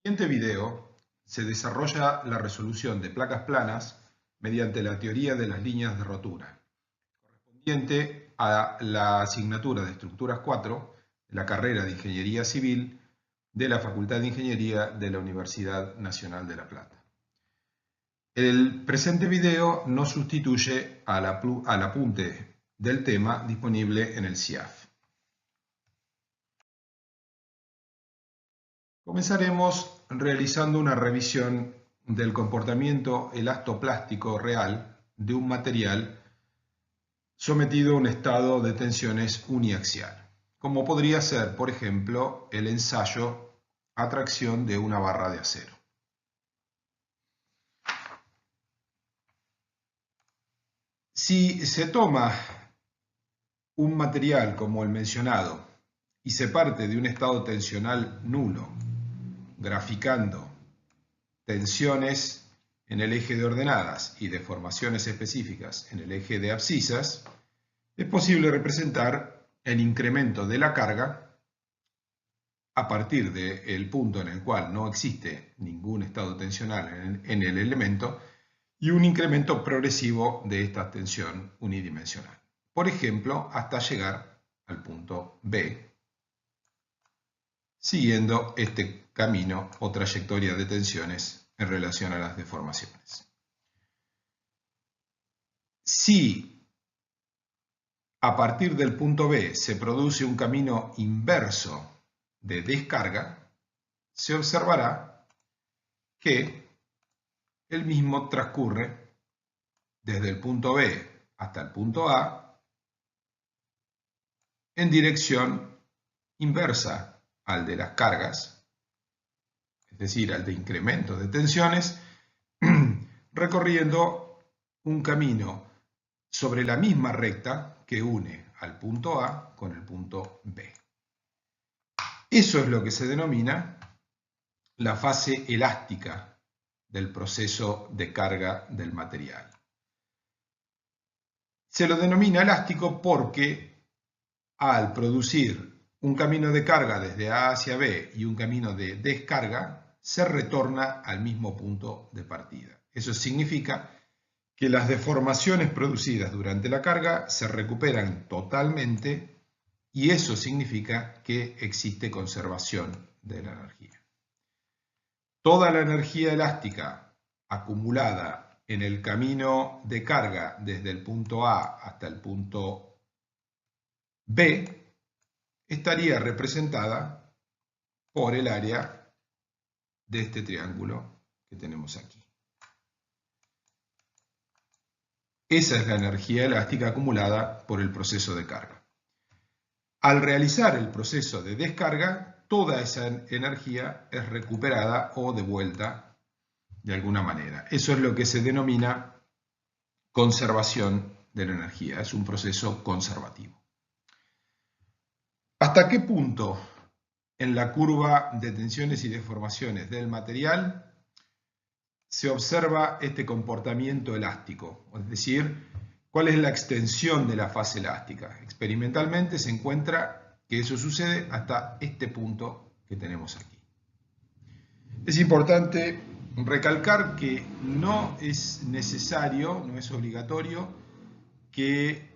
En este video se desarrolla la resolución de placas planas mediante la teoría de las líneas de rotura, correspondiente a la asignatura de Estructuras 4 de la carrera de Ingeniería Civil de la Facultad de Ingeniería de la Universidad Nacional de La Plata. El presente video no sustituye al apunte del tema disponible en el CIAF. Comenzaremos realizando una revisión del comportamiento elastoplástico real de un material sometido a un estado de tensiones uniaxial, como podría ser, por ejemplo, el ensayo a tracción de una barra de acero. Si se toma un material como el mencionado y se parte de un estado tensional nulo, graficando tensiones en el eje de ordenadas y deformaciones específicas en el eje de abscisas, es posible representar el incremento de la carga a partir del punto en el cual no existe ningún estado tensional en el elemento y un incremento progresivo de esta tensión unidimensional. Por ejemplo, hasta llegar al punto B, siguiendo este camino o trayectoria de tensiones en relación a las deformaciones. Si a partir del punto B se produce un camino inverso de descarga, se observará que el mismo transcurre desde el punto B hasta el punto A en dirección inversa al de las cargas, es decir, al de incremento de tensiones, recorriendo un camino sobre la misma recta que une al punto A con el punto B. Eso es lo que se denomina la fase elástica del proceso de carga del material. Se lo denomina elástico porque al producir un camino de carga desde A hacia B y un camino de descarga, se retorna al mismo punto de partida. Eso significa que las deformaciones producidas durante la carga se recuperan totalmente y eso significa que existe conservación de la energía. Toda la energía elástica acumulada en el camino de carga desde el punto A hasta el punto B estaría representada por el área de este triángulo que tenemos aquí. Esa es la energía elástica acumulada por el proceso de carga. Al realizar el proceso de descarga, toda esa energía es recuperada o devuelta de alguna manera. Eso es lo que se denomina conservación de la energía. Es un proceso conservativo. ¿Hasta qué punto en la curva de tensiones y deformaciones del material se observa este comportamiento elástico? Es decir, ¿cuál es la extensión de la fase elástica? Experimentalmente se encuentra que eso sucede hasta este punto que tenemos aquí. Es importante recalcar que no es necesario, no es obligatorio que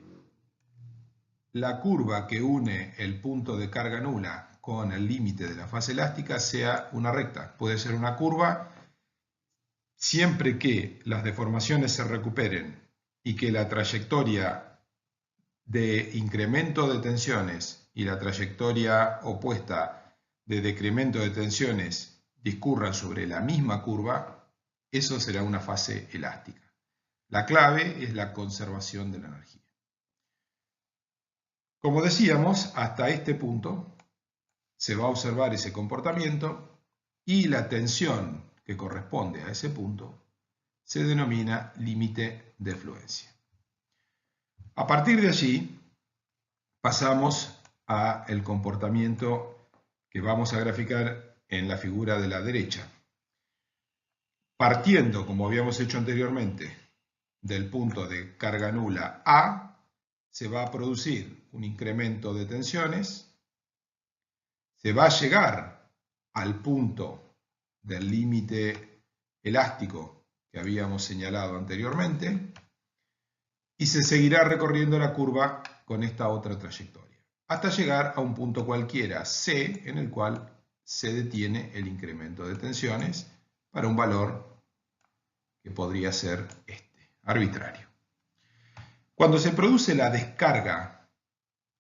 la curva que une el punto de carga nula con el límite de la fase elástica sea una recta. Puede ser una curva siempre que las deformaciones se recuperen y que la trayectoria de incremento de tensiones y la trayectoria opuesta de decremento de tensiones discurran sobre la misma curva, eso será una fase elástica. La clave es la conservación de la energía. Como decíamos, hasta este punto se va a observar ese comportamiento y la tensión que corresponde a ese punto se denomina límite de fluencia. A partir de allí pasamos al comportamiento que vamos a graficar en la figura de la derecha. Partiendo, como habíamos hecho anteriormente, del punto de carga nula A, se va a producir un incremento de tensiones, se va a llegar al punto del límite elástico que habíamos señalado anteriormente y se seguirá recorriendo la curva con esta otra trayectoria, hasta llegar a un punto cualquiera C en el cual se detiene el incremento de tensiones para un valor que podría ser arbitrario. Cuando se produce la descarga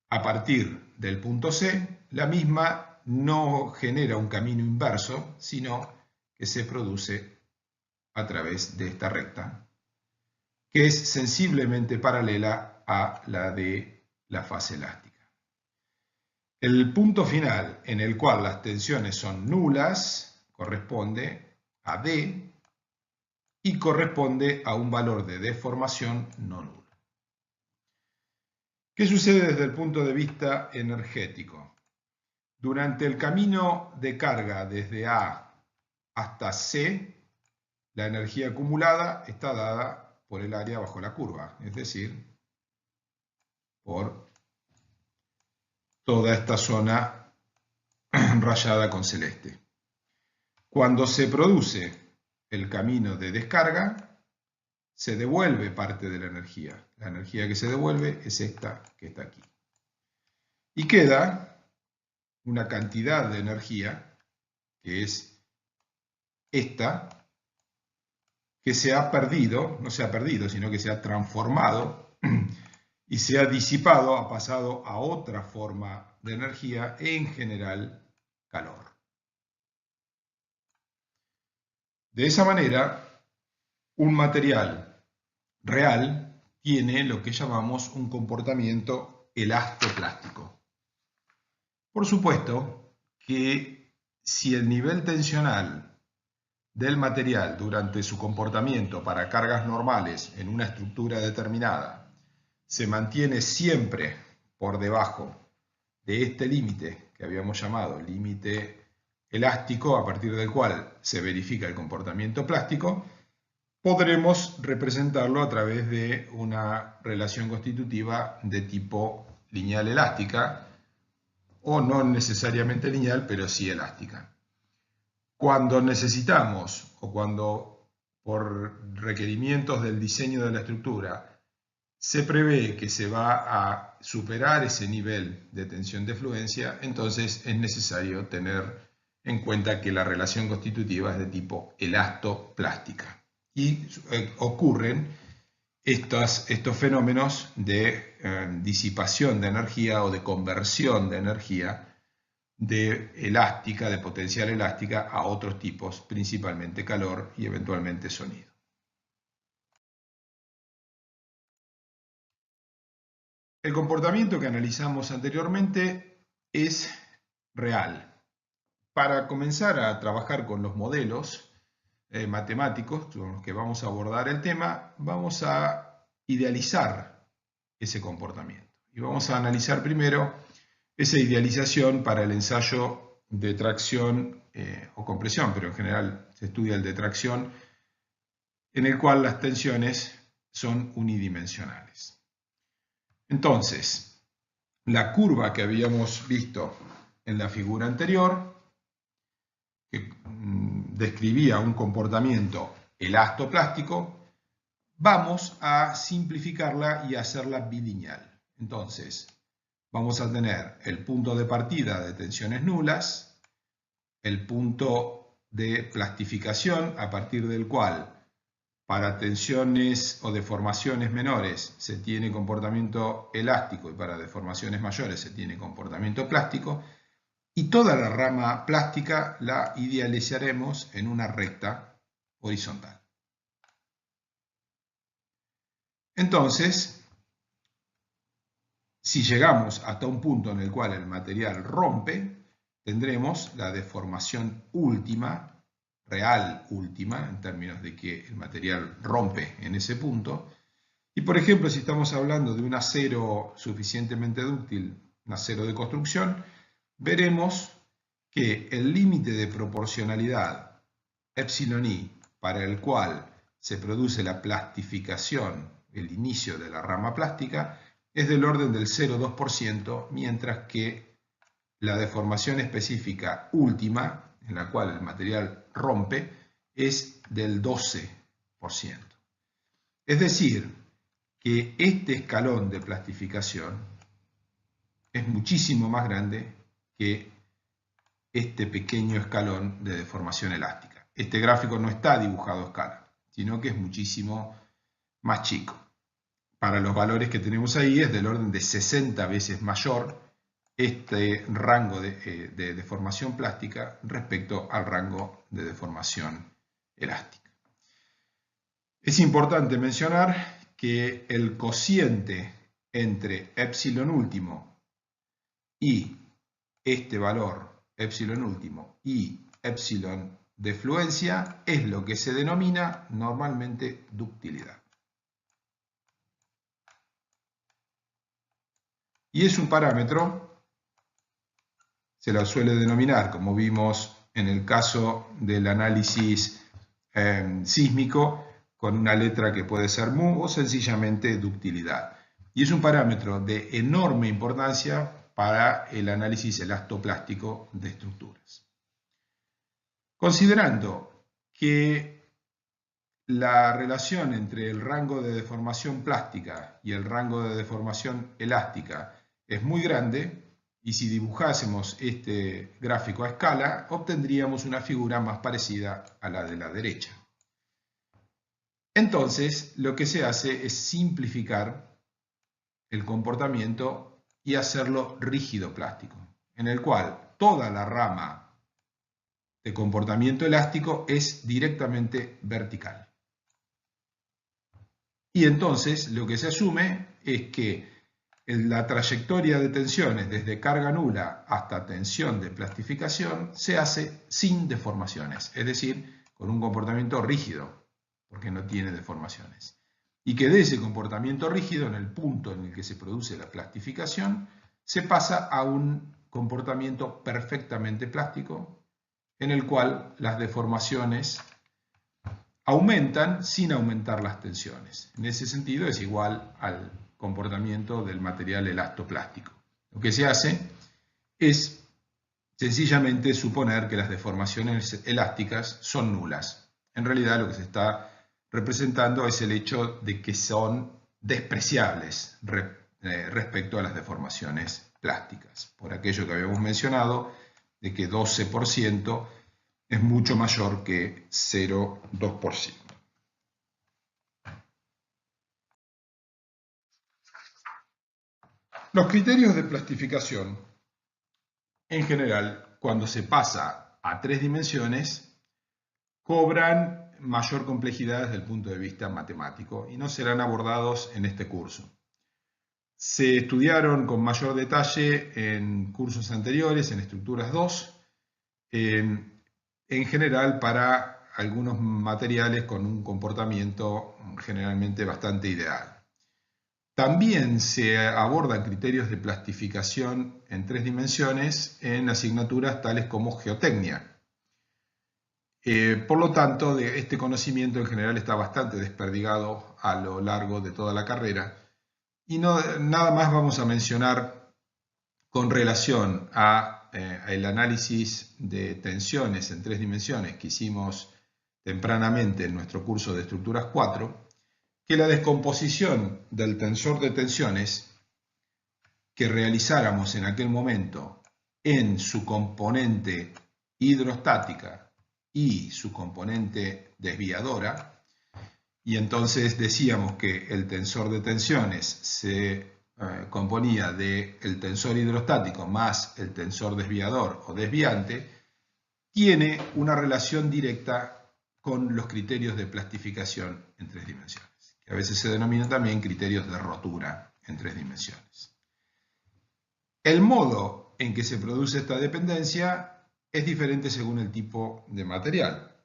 a partir del punto C, la misma no genera un camino inverso, sino que se produce a través de esta recta, que es sensiblemente paralela a la de la fase elástica. El punto final en el cual las tensiones son nulas corresponde a D y corresponde a un valor de deformación no nulo. ¿Qué sucede desde el punto de vista energético? Durante el camino de carga desde A hasta C, la energía acumulada está dada por el área bajo la curva, es decir, por toda esta zona rayada con celeste. Cuando se produce el camino de descarga, se devuelve parte de la energía. La energía que se devuelve es esta que está aquí. Y queda una cantidad de energía, que es esta, que se ha perdido, no se ha perdido, sino que se ha transformado y se ha disipado, ha pasado a otra forma de energía, en general calor. De esa manera, un material real tiene lo que llamamos un comportamiento elastoplástico. Por supuesto que si el nivel tensional del material durante su comportamiento para cargas normales en una estructura determinada se mantiene siempre por debajo de este límite que habíamos llamado límite elástico, a partir del cual se verifica el comportamiento plástico, podremos representarlo a través de una relación constitutiva de tipo lineal elástica, o no necesariamente lineal, pero sí elástica. Cuando necesitamos, o cuando por requerimientos del diseño de la estructura, se prevé que se va a superar ese nivel de tensión de fluencia, entonces es necesario tener en cuenta que la relación constitutiva es de tipo elastoplástica. Y ocurren estos fenómenos de disipación de energía o de conversión de energía de elástica, de potencial elástica, a otros tipos, principalmente calor y eventualmente sonido. El comportamiento que analizamos anteriormente es real. Para comenzar a trabajar con los modelos matemáticos con los que vamos a abordar el tema, vamos a idealizar ese comportamiento. Y vamos a analizar primero esa idealización para el ensayo de tracción o compresión, pero en general se estudia el de tracción, en el cual las tensiones son unidimensionales. Entonces, la curva que habíamos visto en la figura anterior, que describía un comportamiento elastoplástico, vamos a simplificarla y hacerla bilineal. Entonces, vamos a tener el punto de partida de tensiones nulas, el punto de plastificación a partir del cual para tensiones o deformaciones menores se tiene comportamiento elástico y para deformaciones mayores se tiene comportamiento plástico, y toda la rama plástica la idealizaremos en una recta horizontal. Entonces, si llegamos hasta un punto en el cual el material rompe, tendremos la deformación última, real última, en términos de que el material rompe en ese punto. Y por ejemplo, si estamos hablando de un acero suficientemente dúctil, un acero de construcción, veremos que el límite de proporcionalidad epsilon i para el cual se produce la plastificación, el inicio de la rama plástica, es del orden del 0,2%, mientras que la deformación específica última, en la cual el material rompe es del 12%. Es decir, que este escalón de plastificación es muchísimo más grande que este pequeño escalón de deformación elástica. Este gráfico no está dibujado a escala, sino que es muchísimo más chico. Para los valores que tenemos ahí es del orden de 60 veces mayor este rango de deformación plástica respecto al rango de deformación elástica. Es importante mencionar que el cociente entre epsilon último y este valor epsilon último y epsilon de fluencia es lo que se denomina normalmente ductilidad. Y es un parámetro, se lo suele denominar, como vimos en el caso del análisis sísmico, con una letra que puede ser mu o sencillamente ductilidad. Y es un parámetro de enorme importancia para el análisis elastoplástico de estructuras. Considerando que la relación entre el rango de deformación plástica y el rango de deformación elástica es muy grande, y si dibujásemos este gráfico a escala, obtendríamos una figura más parecida a la de la derecha. Entonces, lo que se hace es simplificar el comportamiento y hacerlo rígido plástico, en el cual toda la rama de comportamiento elástico es directamente vertical. Y entonces lo que se asume es que la trayectoria de tensiones desde carga nula hasta tensión de plastificación se hace sin deformaciones, es decir, con un comportamiento rígido, porque no tiene deformaciones. Y que de ese comportamiento rígido, en el punto en el que se produce la plastificación, se pasa a un comportamiento perfectamente plástico, en el cual las deformaciones aumentan sin aumentar las tensiones. En ese sentido es igual al comportamiento del material elastoplástico. Lo que se hace es sencillamente suponer que las deformaciones elásticas son nulas. En realidad lo que se está representando es el hecho de que son despreciables respecto a las deformaciones plásticas, por aquello que habíamos mencionado de que 12% es mucho mayor que 0,2%. Los criterios de plastificación, en general, cuando se pasa a 3 dimensiones, cobran mayor complejidad desde el punto de vista matemático y no serán abordados en este curso. Se estudiaron con mayor detalle en cursos anteriores, en estructuras 2, en general para algunos materiales con un comportamiento generalmente bastante ideal. También se abordan criterios de plastificación en 3 dimensiones en asignaturas tales como geotecnia. Por lo tanto, este conocimiento en general está bastante desperdigado a lo largo de toda la carrera y nada más vamos a mencionar con relación al análisis de tensiones en 3 dimensiones que hicimos tempranamente en nuestro curso de estructuras 4, que la descomposición del tensor de tensiones que realizáramos en aquel momento en su componente hidrostática y su componente desviadora, y entonces decíamos que el tensor de tensiones se componía del tensor hidrostático más el tensor desviador o desviante, tiene una relación directa con los criterios de plastificación en 3 dimensiones, que a veces se denominan también criterios de rotura en 3 dimensiones. El modo en que se produce esta dependencia es diferente según el tipo de material.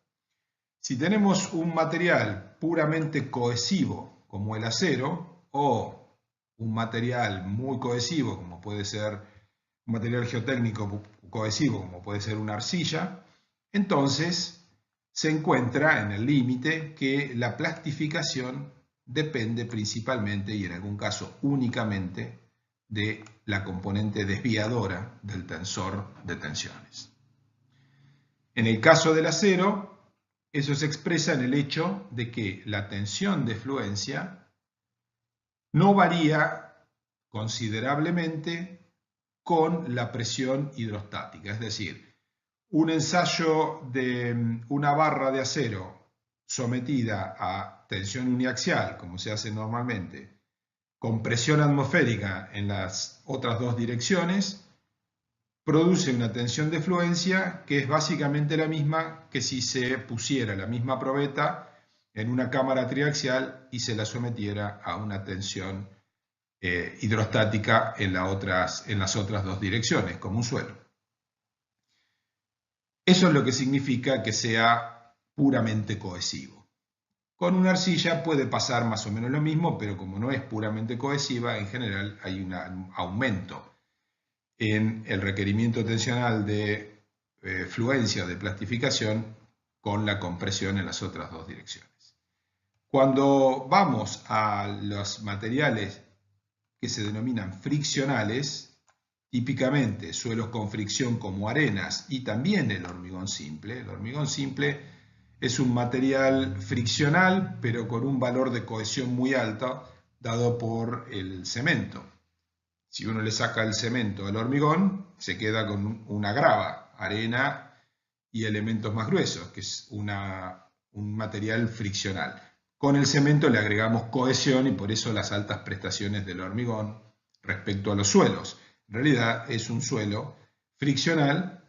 Si tenemos un material puramente cohesivo como el acero o un material muy cohesivo como puede ser un material geotécnico cohesivo como puede ser una arcilla, entonces se encuentra en el límite que la plastificación depende principalmente y en algún caso únicamente de la componente desviadora del tensor de tensiones. En el caso del acero, eso se expresa en el hecho de que la tensión de fluencia no varía considerablemente con la presión hidrostática. Es decir, un ensayo de una barra de acero sometida a tensión uniaxial, como se hace normalmente, con presión atmosférica en las otras dos direcciones, produce una tensión de fluencia que es básicamente la misma que si se pusiera la misma probeta en una cámara triaxial y se la sometiera a una tensión hidrostática en las otras dos direcciones, como un suelo. Eso es lo que significa que sea puramente cohesivo. Con una arcilla puede pasar más o menos lo mismo, pero como no es puramente cohesiva, en general hay un aumento en el requerimiento tensional de fluencia o de plastificación con la compresión en las otras dos direcciones. Cuando vamos a los materiales que se denominan friccionales, típicamente suelos con fricción como arenas y también el hormigón simple. El hormigón simple es un material friccional, pero con un valor de cohesión muy alto, dado por el cemento. Si uno le saca el cemento al hormigón, se queda con una grava, arena y elementos más gruesos, que es un material friccional. Con el cemento le agregamos cohesión y por eso las altas prestaciones del hormigón respecto a los suelos. En realidad es un suelo friccional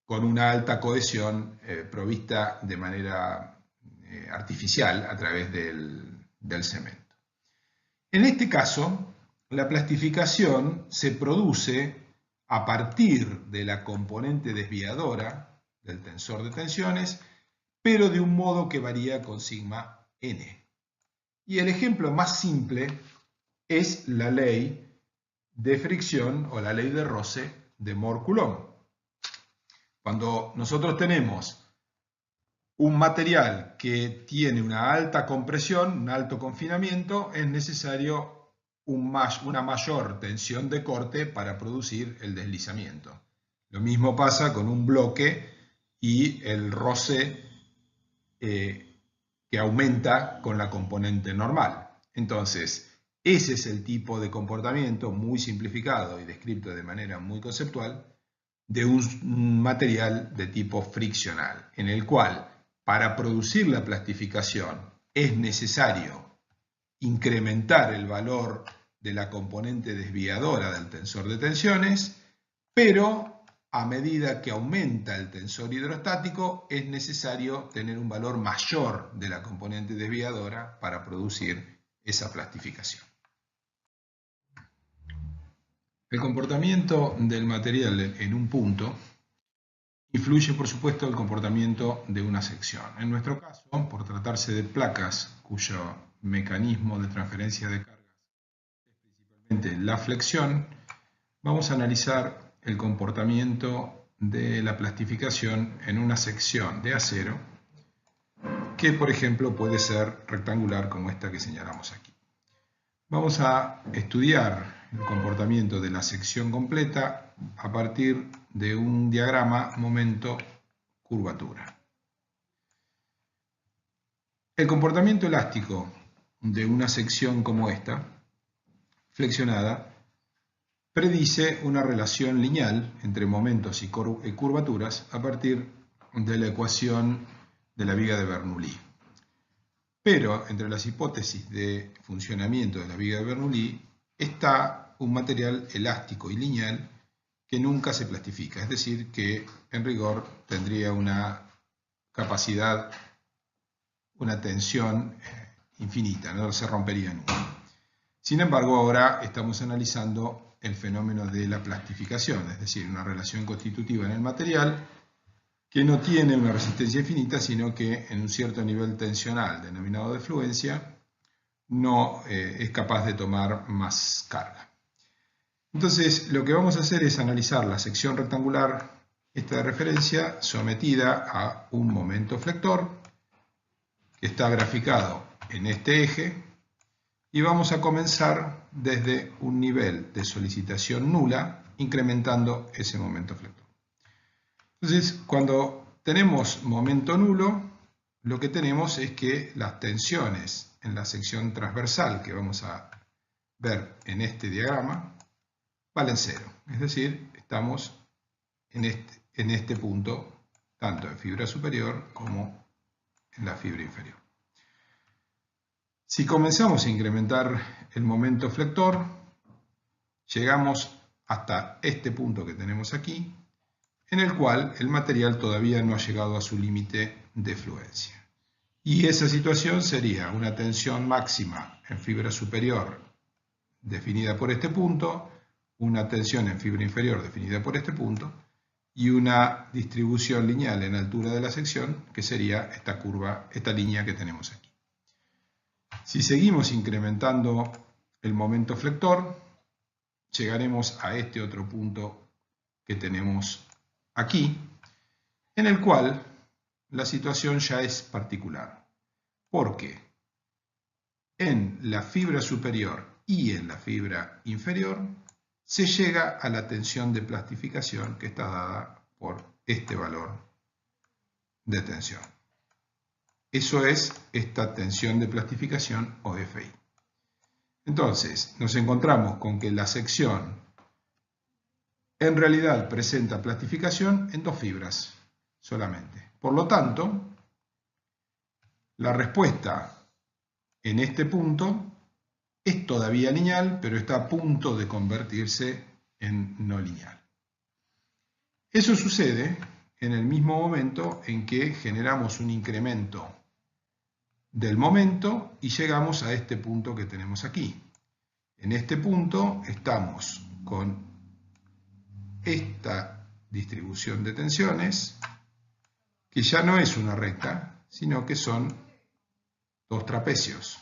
con una alta cohesión provista de manera artificial a través del cemento. En este caso, la plastificación se produce a partir de la componente desviadora del tensor de tensiones, pero de un modo que varía con sigma n. Y el ejemplo más simple es la ley de fricción o la ley de roce de Mohr-Coulomb. Cuando nosotros tenemos un material que tiene una alta compresión, un alto confinamiento, es necesario una mayor tensión de corte para producir el deslizamiento. Lo mismo pasa con un bloque y el roce que aumenta con la componente normal. Entonces, ese es el tipo de comportamiento muy simplificado y descrito de manera muy conceptual de un material de tipo friccional, en el cual para producir la plastificación es necesario incrementar el valor de la componente desviadora del tensor de tensiones, pero a medida que aumenta el tensor hidrostático es necesario tener un valor mayor de la componente desviadora para producir esa plastificación. El comportamiento del material en un punto influye, por supuesto, el comportamiento de una sección. En nuestro caso, por tratarse de placas cuyo mecanismo de transferencia de cargas es principalmente la flexión, vamos a analizar el comportamiento de la plastificación en una sección de acero que, por ejemplo, puede ser rectangular como esta que señalamos aquí. Vamos a estudiar el comportamiento de la sección completa a partir de un diagrama momento-curvatura. El comportamiento elástico de una sección como esta, flexionada, predice una relación lineal entre momentos y curvaturas a partir de la ecuación de la viga de Bernoulli. Pero entre las hipótesis de funcionamiento de la viga de Bernoulli está un material elástico y lineal que nunca se plastifica, es decir, que en rigor tendría una capacidad, una tensión infinita, no se rompería nunca. Sin embargo, ahora estamos analizando el fenómeno de la plastificación, es decir, una relación constitutiva en el material que no tiene una resistencia infinita, sino que en un cierto nivel tensional, denominado de fluencia, no es capaz de tomar más carga. Entonces, lo que vamos a hacer es analizar la sección rectangular, esta de referencia, sometida a un momento flector, que está graficado en este eje, y vamos a comenzar desde un nivel de solicitación nula, incrementando ese momento flector. Entonces, cuando tenemos momento nulo, lo que tenemos es que las tensiones en la sección transversal que vamos a ver en este diagrama valen 0. Es decir, estamos en este punto, tanto en fibra superior como en la fibra inferior. Si comenzamos a incrementar el momento flector, llegamos hasta este punto que tenemos aquí, en el cual el material todavía no ha llegado a su límite de fluencia. Y esa situación sería una tensión máxima en fibra superior definida por este punto, una tensión en fibra inferior definida por este punto, y una distribución lineal en altura de la sección, que sería esta curva, esta línea que tenemos aquí. Si seguimos incrementando el momento flector, llegaremos a este otro punto que tenemos aquí, en el cual la situación ya es particular, porque en la fibra superior y en la fibra inferior se llega a la tensión de plastificación que está dada por este valor de tensión. Eso es esta tensión de plastificación o FI. Entonces, nos encontramos con que la sección en realidad presenta plastificación en 2 fibras solamente. Por lo tanto, la respuesta en este punto es todavía lineal, pero está a punto de convertirse en no lineal. Eso sucede en el mismo momento en que generamos un incremento del momento y llegamos a este punto que tenemos aquí. En este punto estamos con esta distribución de tensiones, que ya no es una recta, sino que son 2 trapecios.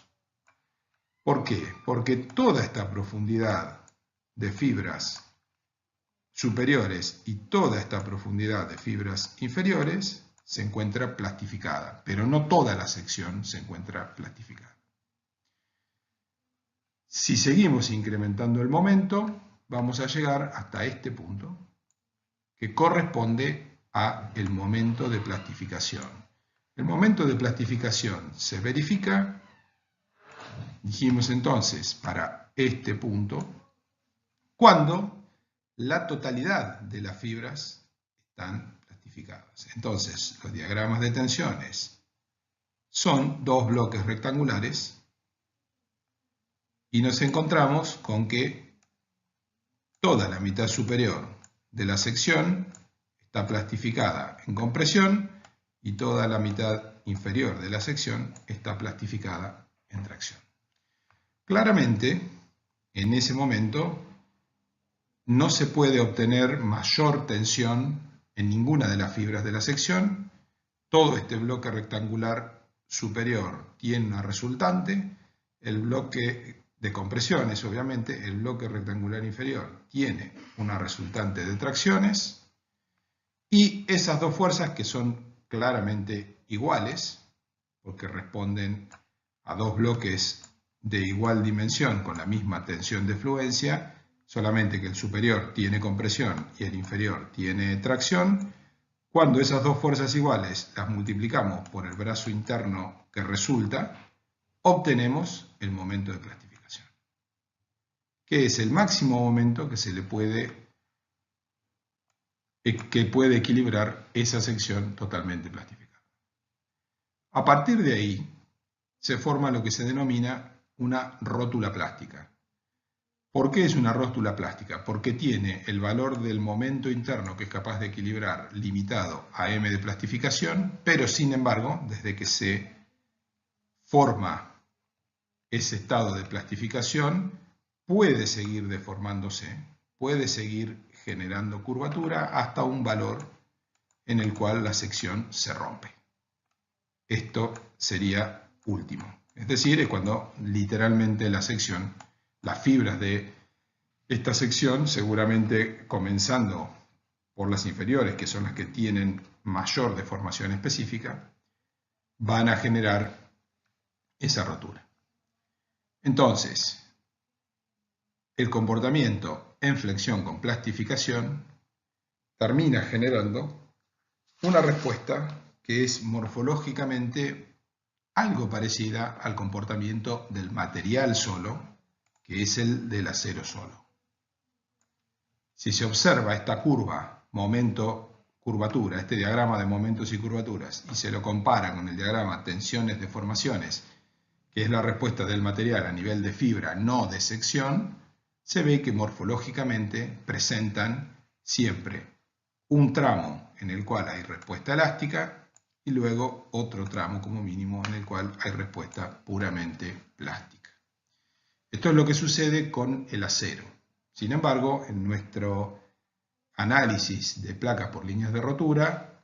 ¿Por qué? Porque toda esta profundidad de fibras superiores y toda esta profundidad de fibras inferiores se encuentra plastificada, pero no toda la sección se encuentra plastificada. Si seguimos incrementando el momento, vamos a llegar hasta este punto, que corresponde al momento de plastificación. El momento de plastificación se verifica, dijimos entonces, para este punto, cuando la totalidad de las fibras están plastificadas. Entonces, los diagramas de tensiones son 2 bloques rectangulares y nos encontramos con que toda la mitad superior de la sección está plastificada en compresión y toda la mitad inferior de la sección está plastificada en tracción. Claramente, en ese momento no se puede obtener mayor tensión en ninguna de las fibras de la sección. Todo este bloque rectangular superior tiene una resultante. El bloque de compresiones, obviamente, el bloque rectangular inferior tiene una resultante de tracciones. Y esas 2 fuerzas, que son claramente iguales, porque responden a 2 bloques de igual dimensión con la misma tensión de fluencia, solamente que el superior tiene compresión y el inferior tiene tracción. Cuando esas 2 fuerzas iguales las multiplicamos por el brazo interno que resulta, obtenemos el momento de plastificación, que es el máximo momento que puede equilibrar esa sección totalmente plastificada. A partir de ahí se forma lo que se denomina una rótula plástica. ¿Por qué es una rótula plástica? Porque tiene el valor del momento interno que es capaz de equilibrar limitado a m de plastificación, pero sin embargo, desde que se forma ese estado de plastificación, puede seguir deformándose, puede seguir generando curvatura hasta un valor en el cual la sección se rompe. Esto sería último. Es decir, es cuando literalmente la sección, las fibras de esta sección, seguramente comenzando por las inferiores, que son las que tienen mayor deformación específica, van a generar esa rotura. Entonces, el comportamiento en flexión con plastificación termina generando una respuesta que es morfológicamente algo parecida al comportamiento del material solo, que es el del acero solo. Si se observa esta curva, momento-curvatura, este diagrama de momentos y curvaturas, y se lo compara con el diagrama tensiones-deformaciones, que es la respuesta del material a nivel de fibra, no de sección, se ve que morfológicamente presentan siempre un tramo en el cual hay respuesta elástica y luego otro tramo como mínimo en el cual hay respuesta puramente plástica. Esto es lo que sucede con el acero. Sin embargo, en nuestro análisis de placas por líneas de rotura,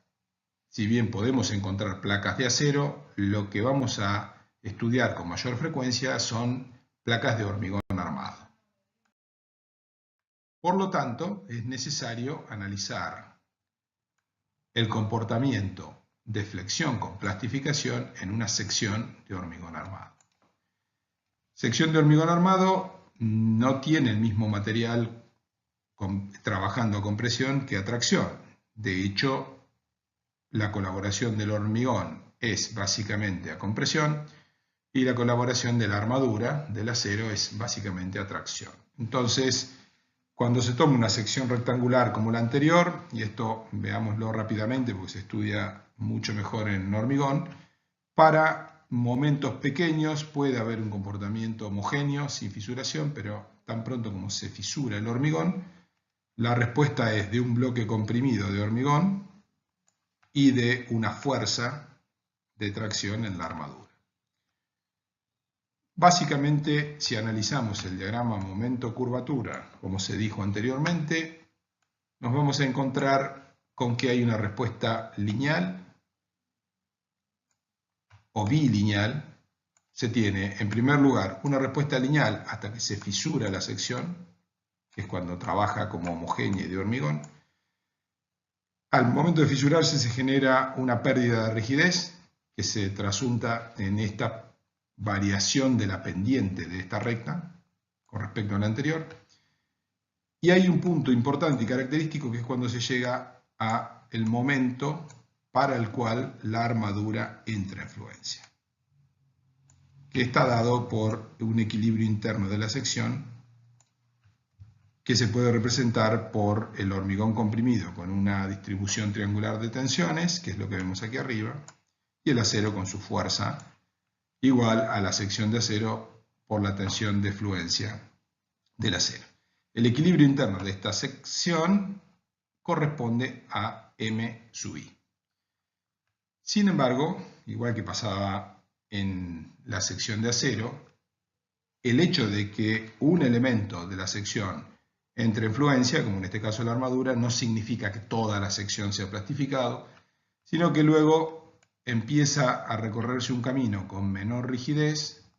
si bien podemos encontrar placas de acero, lo que vamos a estudiar con mayor frecuencia son placas de hormigón armado. Por lo tanto, es necesario analizar el comportamiento de flexión con plastificación en una sección de hormigón armado. Sección de hormigón armado no tiene el mismo material trabajando a compresión que a tracción. De hecho, la colaboración del hormigón es básicamente a compresión y la colaboración de la armadura del acero es básicamente a tracción. Entonces, cuando se toma una sección rectangular como la anterior, y esto veámoslo rápidamente porque se estudia mucho mejor en hormigón, para momentos pequeños puede haber un comportamiento homogéneo, sin fisuración, pero tan pronto como se fisura el hormigón, la respuesta es de un bloque comprimido de hormigón y de una fuerza de tracción en la armadura. Básicamente, si analizamos el diagrama momento-curvatura, como se dijo anteriormente, nos vamos a encontrar con que hay una respuesta lineal o bilineal. Se tiene, en primer lugar, una respuesta lineal hasta que se fisura la sección, que es cuando trabaja como homogénea y de hormigón. Al momento de fisurarse se genera una pérdida de rigidez que se trasunta en esta variación de la pendiente de esta recta con respecto a la anterior. Y hay un punto importante y característico que es cuando se llega al momento para el cual la armadura entra en fluencia, que está dado por un equilibrio interno de la sección que se puede representar por el hormigón comprimido con una distribución triangular de tensiones, que es lo que vemos aquí arriba, y el acero con su fuerza igual a la sección de acero por la tensión de fluencia del acero. El equilibrio interno de esta sección corresponde a M sub I. Sin embargo, igual que pasaba en la sección de acero, el hecho de que un elemento de la sección entre en fluencia, como en este caso la armadura, no significa que toda la sección sea plastificado, sino que luego empieza a recorrerse un camino con menor rigidez,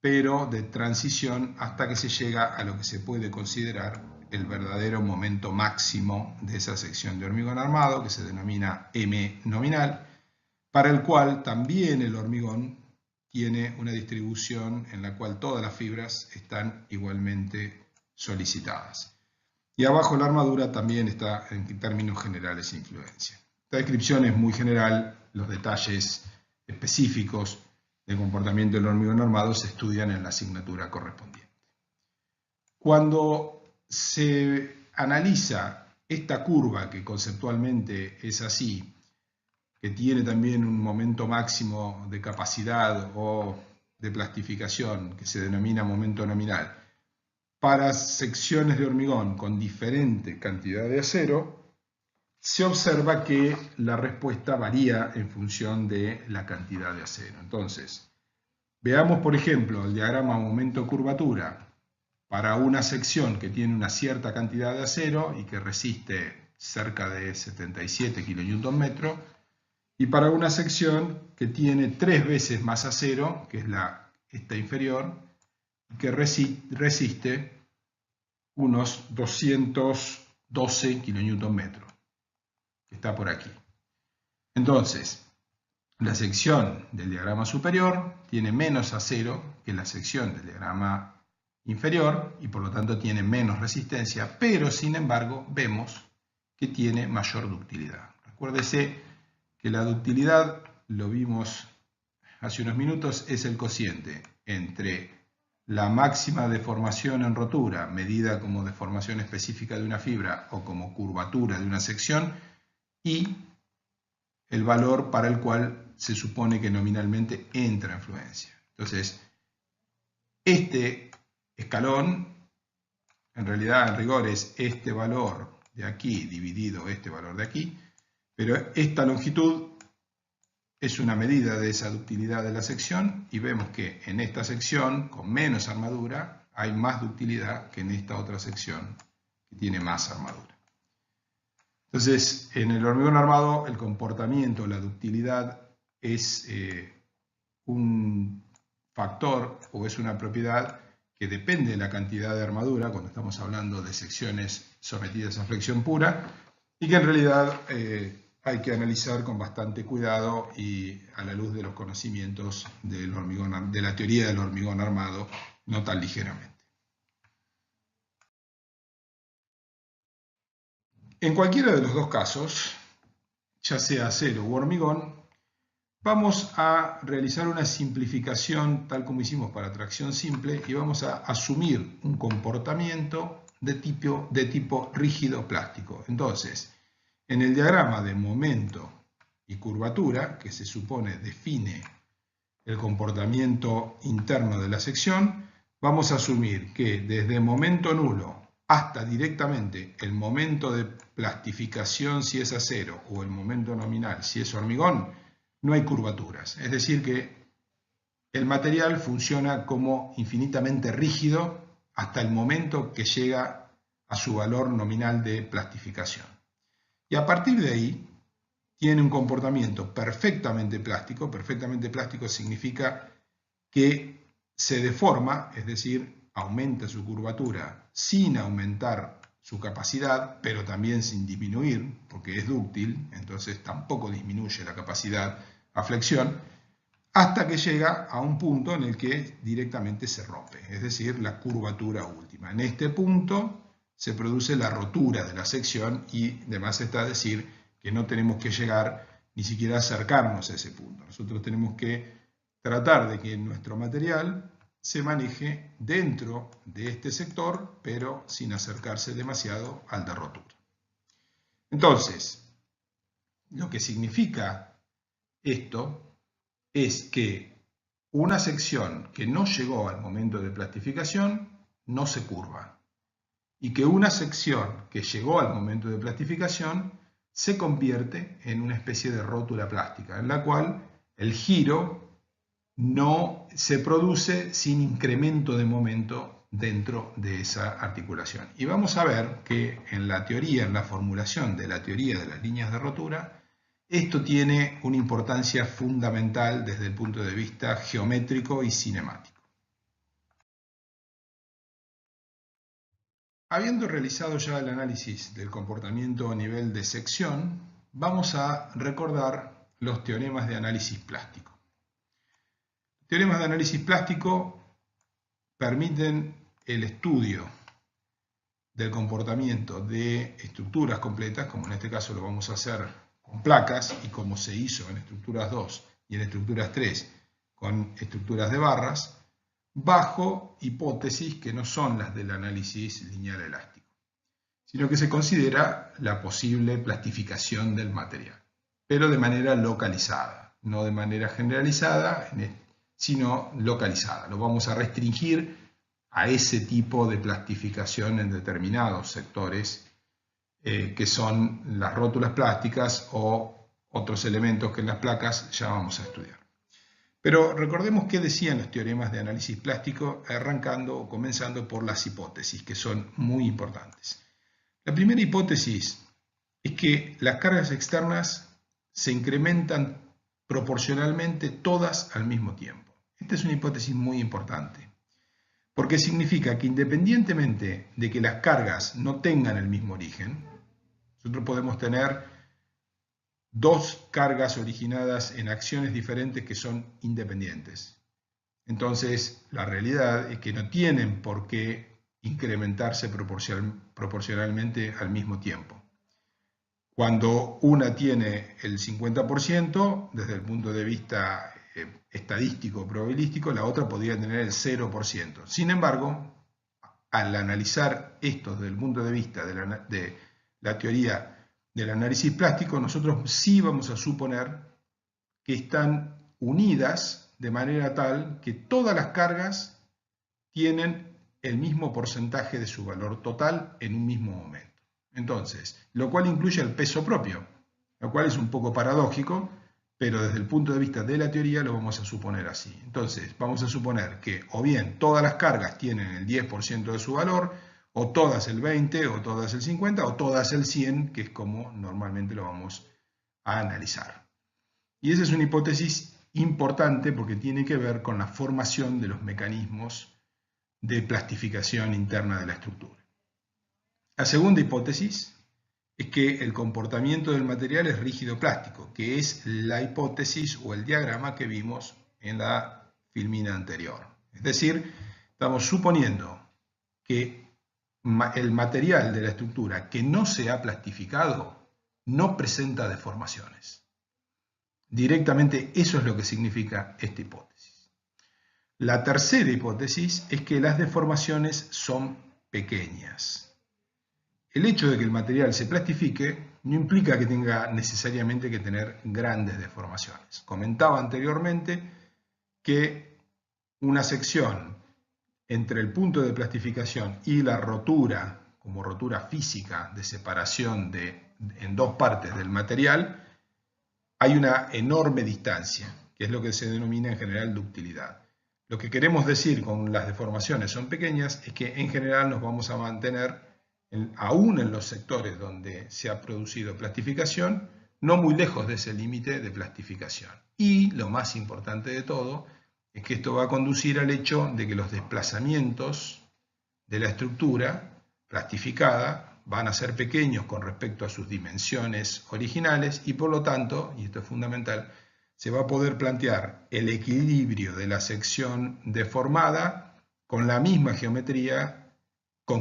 pero de transición hasta que se llega a lo que se puede considerar el verdadero momento máximo de esa sección de hormigón armado, que se denomina M nominal, para el cual también el hormigón tiene una distribución en la cual todas las fibras están igualmente solicitadas. Y abajo la armadura también está en términos generales influencia. Esta descripción es muy general, los detalles específicos del comportamiento del hormigón armado se estudian en la asignatura correspondiente. Cuando se analiza esta curva, que conceptualmente es así, que tiene también un momento máximo de capacidad o de plastificación, que se denomina momento nominal, para secciones de hormigón con diferente cantidad de acero, se observa que la respuesta varía en función de la cantidad de acero. Entonces, veamos por ejemplo el diagrama momento-curvatura para una sección que tiene una cierta cantidad de acero y que resiste cerca de 77 kN, y para una sección que tiene 3 veces más acero, que es esta inferior, que resiste unos 212 kN, que está por aquí. Entonces, la sección del diagrama superior tiene menos acero que la sección del diagrama inferior y por lo tanto tiene menos resistencia, pero sin embargo vemos que tiene mayor ductilidad. Acuérdese que la ductilidad, lo vimos hace unos minutos, es el cociente entre la máxima deformación en rotura, medida como deformación específica de una fibra o como curvatura de una sección, y el valor para el cual se supone que nominalmente entra en fluencia. Entonces, este escalón, en realidad, en rigor, es este valor de aquí dividido este valor de aquí, pero esta longitud es una medida de esa ductilidad de la sección y vemos que en esta sección con menos armadura hay más ductilidad que en esta otra sección que tiene más armadura. Entonces, en el hormigón armado el comportamiento, la ductilidad es un factor o es una propiedad que depende de la cantidad de armadura cuando estamos hablando de secciones sometidas a flexión pura y que en realidad hay que analizar con bastante cuidado y a la luz de los conocimientos del hormigón, de la teoría del hormigón armado, no tan ligeramente. En cualquiera de los dos casos, ya sea acero u hormigón, vamos a realizar una simplificación tal como hicimos para tracción simple y vamos a asumir un comportamiento de tipo rígido plástico. Entonces, en el diagrama de momento y curvatura, que se supone define el comportamiento interno de la sección, vamos a asumir que desde momento nulo hasta directamente el momento de plastificación si es acero o el momento nominal si es hormigón, no hay curvaturas. Es decir que el material funciona como infinitamente rígido hasta el momento que llega a su valor nominal de plastificación. Y a partir de ahí tiene un comportamiento perfectamente plástico. Perfectamente plástico significa que se deforma, es decir, aumenta su curvatura sin aumentar su capacidad, pero también sin disminuir, porque es dúctil, entonces tampoco disminuye la capacidad a flexión, hasta que llega a un punto en el que directamente se rompe, es decir, la curvatura última. En este punto se produce la rotura de la sección y además está decir que no tenemos que llegar ni siquiera a acercarnos a ese punto. Nosotros tenemos que tratar de que nuestro material se maneje dentro de este sector, pero sin acercarse demasiado al de rotura. Entonces, lo que significa esto es que una sección que no llegó al momento de plastificación no se curva y que una sección que llegó al momento de plastificación se convierte en una especie de rótula plástica, en la cual el giro no se produce sin incremento de momento dentro de esa articulación. Y vamos a ver que en la teoría, en la formulación de la teoría de las líneas de rotura, esto tiene una importancia fundamental desde el punto de vista geométrico y cinemático. Habiendo realizado ya el análisis del comportamiento a nivel de sección, vamos a recordar los teoremas de análisis plástico. Los teoremas de análisis plástico permiten el estudio del comportamiento de estructuras completas, como en este caso lo vamos a hacer con placas y como se hizo en estructuras 2 y en estructuras 3 con estructuras de barras, bajo hipótesis que no son las del análisis lineal elástico, sino que se considera la posible plastificación del material, pero de manera localizada, no de manera generalizada, sino localizada. Lo vamos a restringir a ese tipo de plastificación en determinados sectores que son las rótulas plásticas o otros elementos que en las placas ya vamos a estudiar. Pero recordemos qué decían los teoremas de análisis plástico, arrancando o comenzando por las hipótesis, que son muy importantes. La primera hipótesis es que las cargas externas se incrementan proporcionalmente todas al mismo tiempo. Esta es una hipótesis muy importante, porque significa que independientemente de que las cargas no tengan el mismo origen, nosotros podemos tener dos cargas originadas en acciones diferentes que son independientes. Entonces, la realidad es que no tienen por qué incrementarse proporcionalmente al mismo tiempo. Cuando una tiene el 50%, desde el punto de vista estadístico, probabilístico, la otra podría tener el 0%. Sin embargo, al analizar esto desde el punto de vista de la teoría del análisis plástico, nosotros sí vamos a suponer que están unidas de manera tal que todas las cargas tienen el mismo porcentaje de su valor total en un mismo momento. Entonces, lo cual incluye el peso propio, lo cual es un poco paradójico, pero desde el punto de vista de la teoría lo vamos a suponer así. Entonces, vamos a suponer que o bien todas las cargas tienen el 10% de su valor, o todas el 20%, o todas el 50%, o todas el 100%, que es como normalmente lo vamos a analizar. Y esa es una hipótesis importante porque tiene que ver con la formación de los mecanismos de plastificación interna de la estructura. La segunda hipótesis es que el comportamiento del material es rígido plástico, que es la hipótesis o el diagrama que vimos en la filmina anterior. Es decir, estamos suponiendo que el material de la estructura que no se ha plastificado no presenta deformaciones. Directamente eso es lo que significa esta hipótesis. La tercera hipótesis es que las deformaciones son pequeñas. El hecho de que el material se plastifique no implica que tenga necesariamente que tener grandes deformaciones. Comentaba anteriormente que una sección entre el punto de plastificación y la rotura, como rotura física de separación en dos partes del material, hay una enorme distancia, que es lo que se denomina en general ductilidad. Lo que queremos decir con las deformaciones son pequeñas es que en general nos vamos a mantener aún en los sectores donde se ha producido plastificación, no muy lejos de ese límite de plastificación. Y lo más importante de todo es que esto va a conducir al hecho de que los desplazamientos de la estructura plastificada van a ser pequeños con respecto a sus dimensiones originales y por lo tanto, y esto es fundamental, se va a poder plantear el equilibrio de la sección deformada con la misma geometría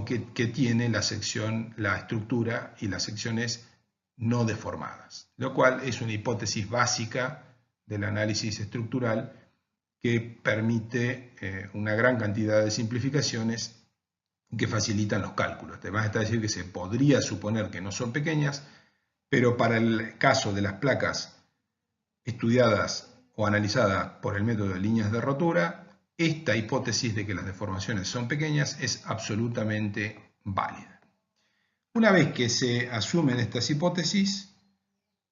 que tiene la estructura y las secciones no deformadas, lo cual es una hipótesis básica del análisis estructural que permite una gran cantidad de simplificaciones que facilitan los cálculos. Además está decir que se podría suponer que no son pequeñas, pero para el caso de las placas estudiadas o analizadas por el método de líneas de rotura, esta hipótesis de que las deformaciones son pequeñas es absolutamente válida. Una vez que se asumen estas hipótesis,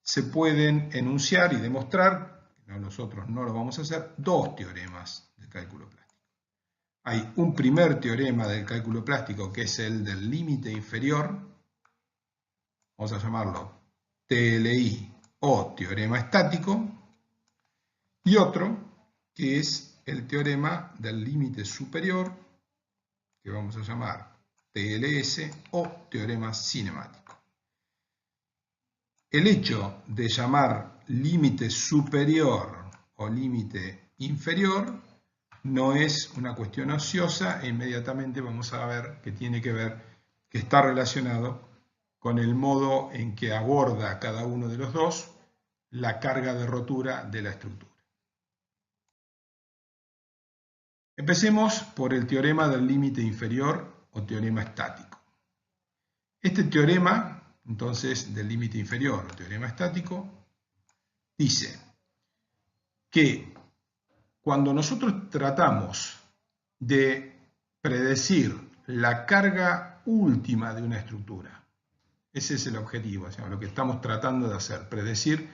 se pueden enunciar y demostrar, nosotros no lo vamos a hacer, dos teoremas del cálculo plástico. Hay un primer teorema del cálculo plástico que es el del límite inferior, vamos a llamarlo TLI o teorema estático, y otro que es el teorema del límite superior, que vamos a llamar TLS o teorema cinemático. El hecho de llamar límite superior o límite inferior no es una cuestión ociosa e inmediatamente vamos a ver que tiene que ver, que está relacionado con el modo en que aborda cada uno de los dos la carga de rotura de la estructura. Empecemos por el teorema del límite inferior o teorema estático. Este teorema, entonces, del límite inferior o teorema estático, dice que cuando nosotros tratamos de predecir la carga última de una estructura, ese es el objetivo, o sea, lo que estamos tratando de hacer, predecir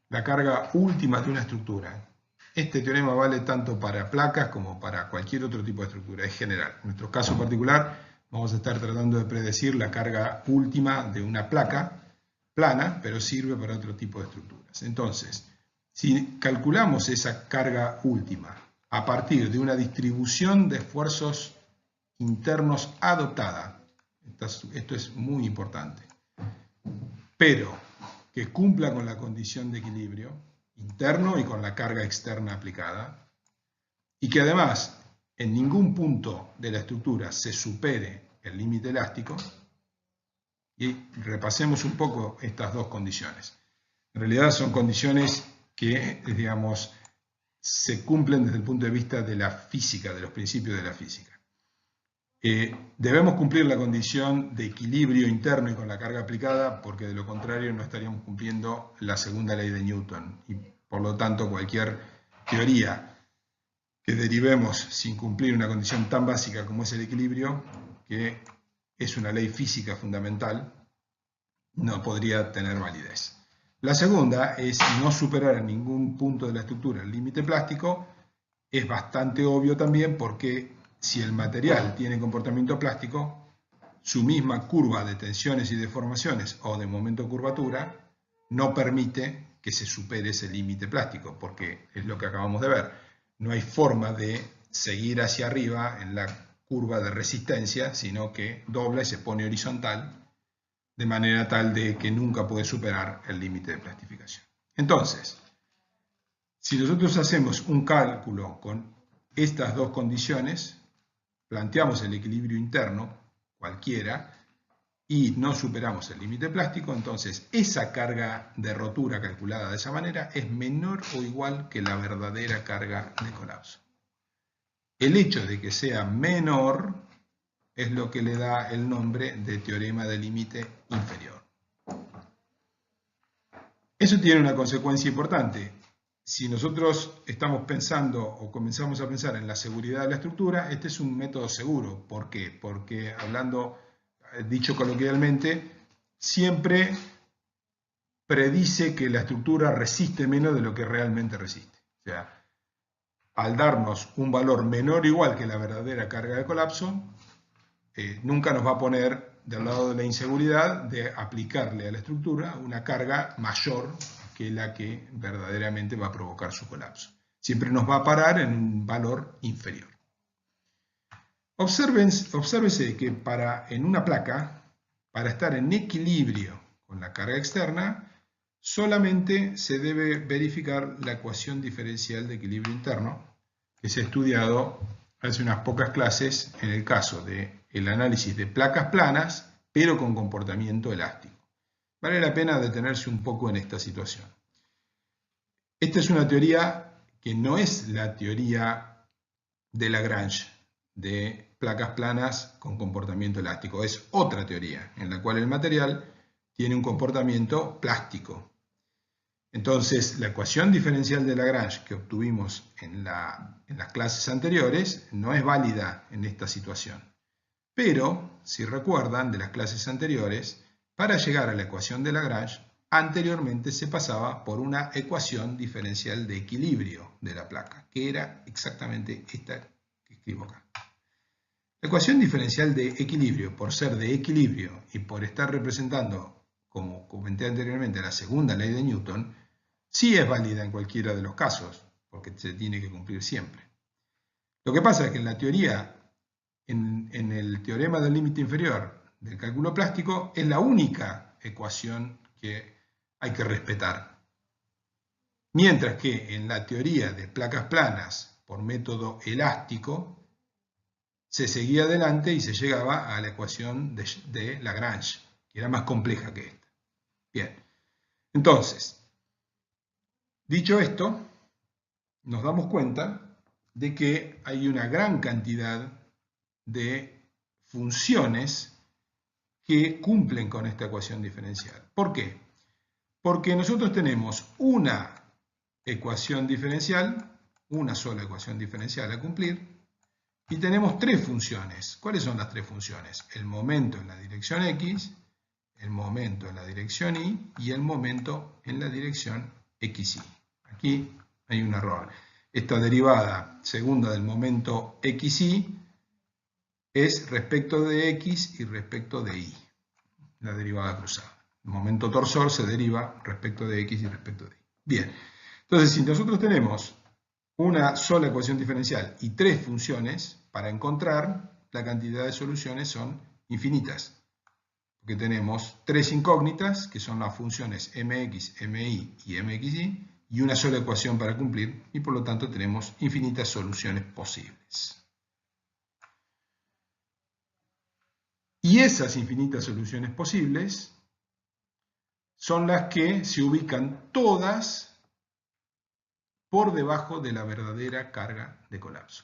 la carga última de una estructura. Este teorema vale tanto para placas como para cualquier otro tipo de estructura, es general. En nuestro caso particular vamos a estar tratando de predecir la carga última de una placa plana, pero sirve para otro tipo de estructuras. Entonces, si calculamos esa carga última a partir de una distribución de esfuerzos internos adoptada, esto es muy importante, pero que cumpla con la condición de equilibrio interno y con la carga externa aplicada, y que además en ningún punto de la estructura se supere el límite elástico, Y repasemos un poco estas dos condiciones. En realidad son condiciones que, digamos, se cumplen desde el punto de vista de la física, de los principios de la física. Debemos cumplir la condición de equilibrio interno y con la carga aplicada, porque de lo contrario no estaríamos cumpliendo la segunda ley de Newton. Y por lo tanto, cualquier teoría que derivemos sin cumplir una condición tan básica como es el equilibrio, que es una ley física fundamental, no podría tener validez. La segunda es no superar en ningún punto de la estructura el límite plástico. Es bastante obvio también porque si el material tiene comportamiento plástico, su misma curva de tensiones y deformaciones o de momento curvatura no permite que se supere ese límite plástico, porque es lo que acabamos de ver. No hay forma de seguir hacia arriba en la curva de resistencia, sino que dobla y se pone horizontal, de manera tal de que nunca puede superar el límite de plastificación. Entonces, si nosotros hacemos un cálculo con estas dos condiciones, planteamos el equilibrio interno, cualquiera, y no superamos el límite plástico, entonces esa carga de rotura calculada de esa manera es menor o igual que la verdadera carga de colapso. El hecho de que sea menor es lo que le da el nombre de teorema de límite inferior. Eso tiene una consecuencia importante. Si nosotros estamos pensando o comenzamos a pensar en la seguridad de la estructura, este es un método seguro. ¿Por qué? Porque hablando, dicho coloquialmente, siempre predice que la estructura resiste menos de lo que realmente resiste. O sea, al darnos un valor menor o igual que la verdadera carga de colapso, nunca nos va a poner del lado de la inseguridad de aplicarle a la estructura una carga mayor que la que verdaderamente va a provocar su colapso. Siempre nos va a parar en un valor inferior. Obsérvese que en una placa, para estar en equilibrio con la carga externa, solamente se debe verificar la ecuación diferencial de equilibrio interno, que se ha estudiado hace unas pocas clases en el caso del análisis de placas planas, pero con comportamiento elástico. Vale la pena detenerse un poco en esta situación. Esta es una teoría que no es la teoría de Lagrange de placas planas con comportamiento elástico. Es otra teoría en la cual el material tiene un comportamiento plástico. Entonces, la ecuación diferencial de Lagrange que obtuvimos en las clases anteriores no es válida en esta situación. Pero, si recuerdan de las clases anteriores, para llegar a la ecuación de Lagrange, anteriormente se pasaba por una ecuación diferencial de equilibrio de la placa, que era exactamente esta que escribo acá. La ecuación diferencial de equilibrio, por ser de equilibrio y por estar representando, como comenté anteriormente, la segunda ley de Newton, sí es válida en cualquiera de los casos, porque se tiene que cumplir siempre. Lo que pasa es que en la teoría, en el teorema del límite inferior del cálculo plástico, es la única ecuación que hay que respetar. Mientras que en la teoría de placas planas por método elástico, se seguía adelante y se llegaba a la ecuación de Lagrange, que era más compleja que esta. Bien, entonces, dicho esto, nos damos cuenta de que hay una gran cantidad de funciones que cumplen con esta ecuación diferencial. ¿Por qué? Porque nosotros tenemos una ecuación diferencial, una sola ecuación diferencial a cumplir, y tenemos tres funciones. ¿Cuáles son las tres funciones? El momento en la dirección X, el momento en la dirección Y y el momento en la dirección XY. Aquí hay un error. Esta derivada segunda del momento XY es respecto de X y respecto de Y, la derivada cruzada. El momento torsor se deriva respecto de X y respecto de Y. Bien, entonces si nosotros tenemos una sola ecuación diferencial y tres funciones, para encontrar la cantidad de soluciones son infinitas, porque tenemos tres incógnitas, que son las funciones mx, mi y mxy, y una sola ecuación para cumplir, y por lo tanto tenemos infinitas soluciones posibles. Y Y esas infinitas soluciones posibles son las que se ubican todas por debajo de la verdadera carga de colapso.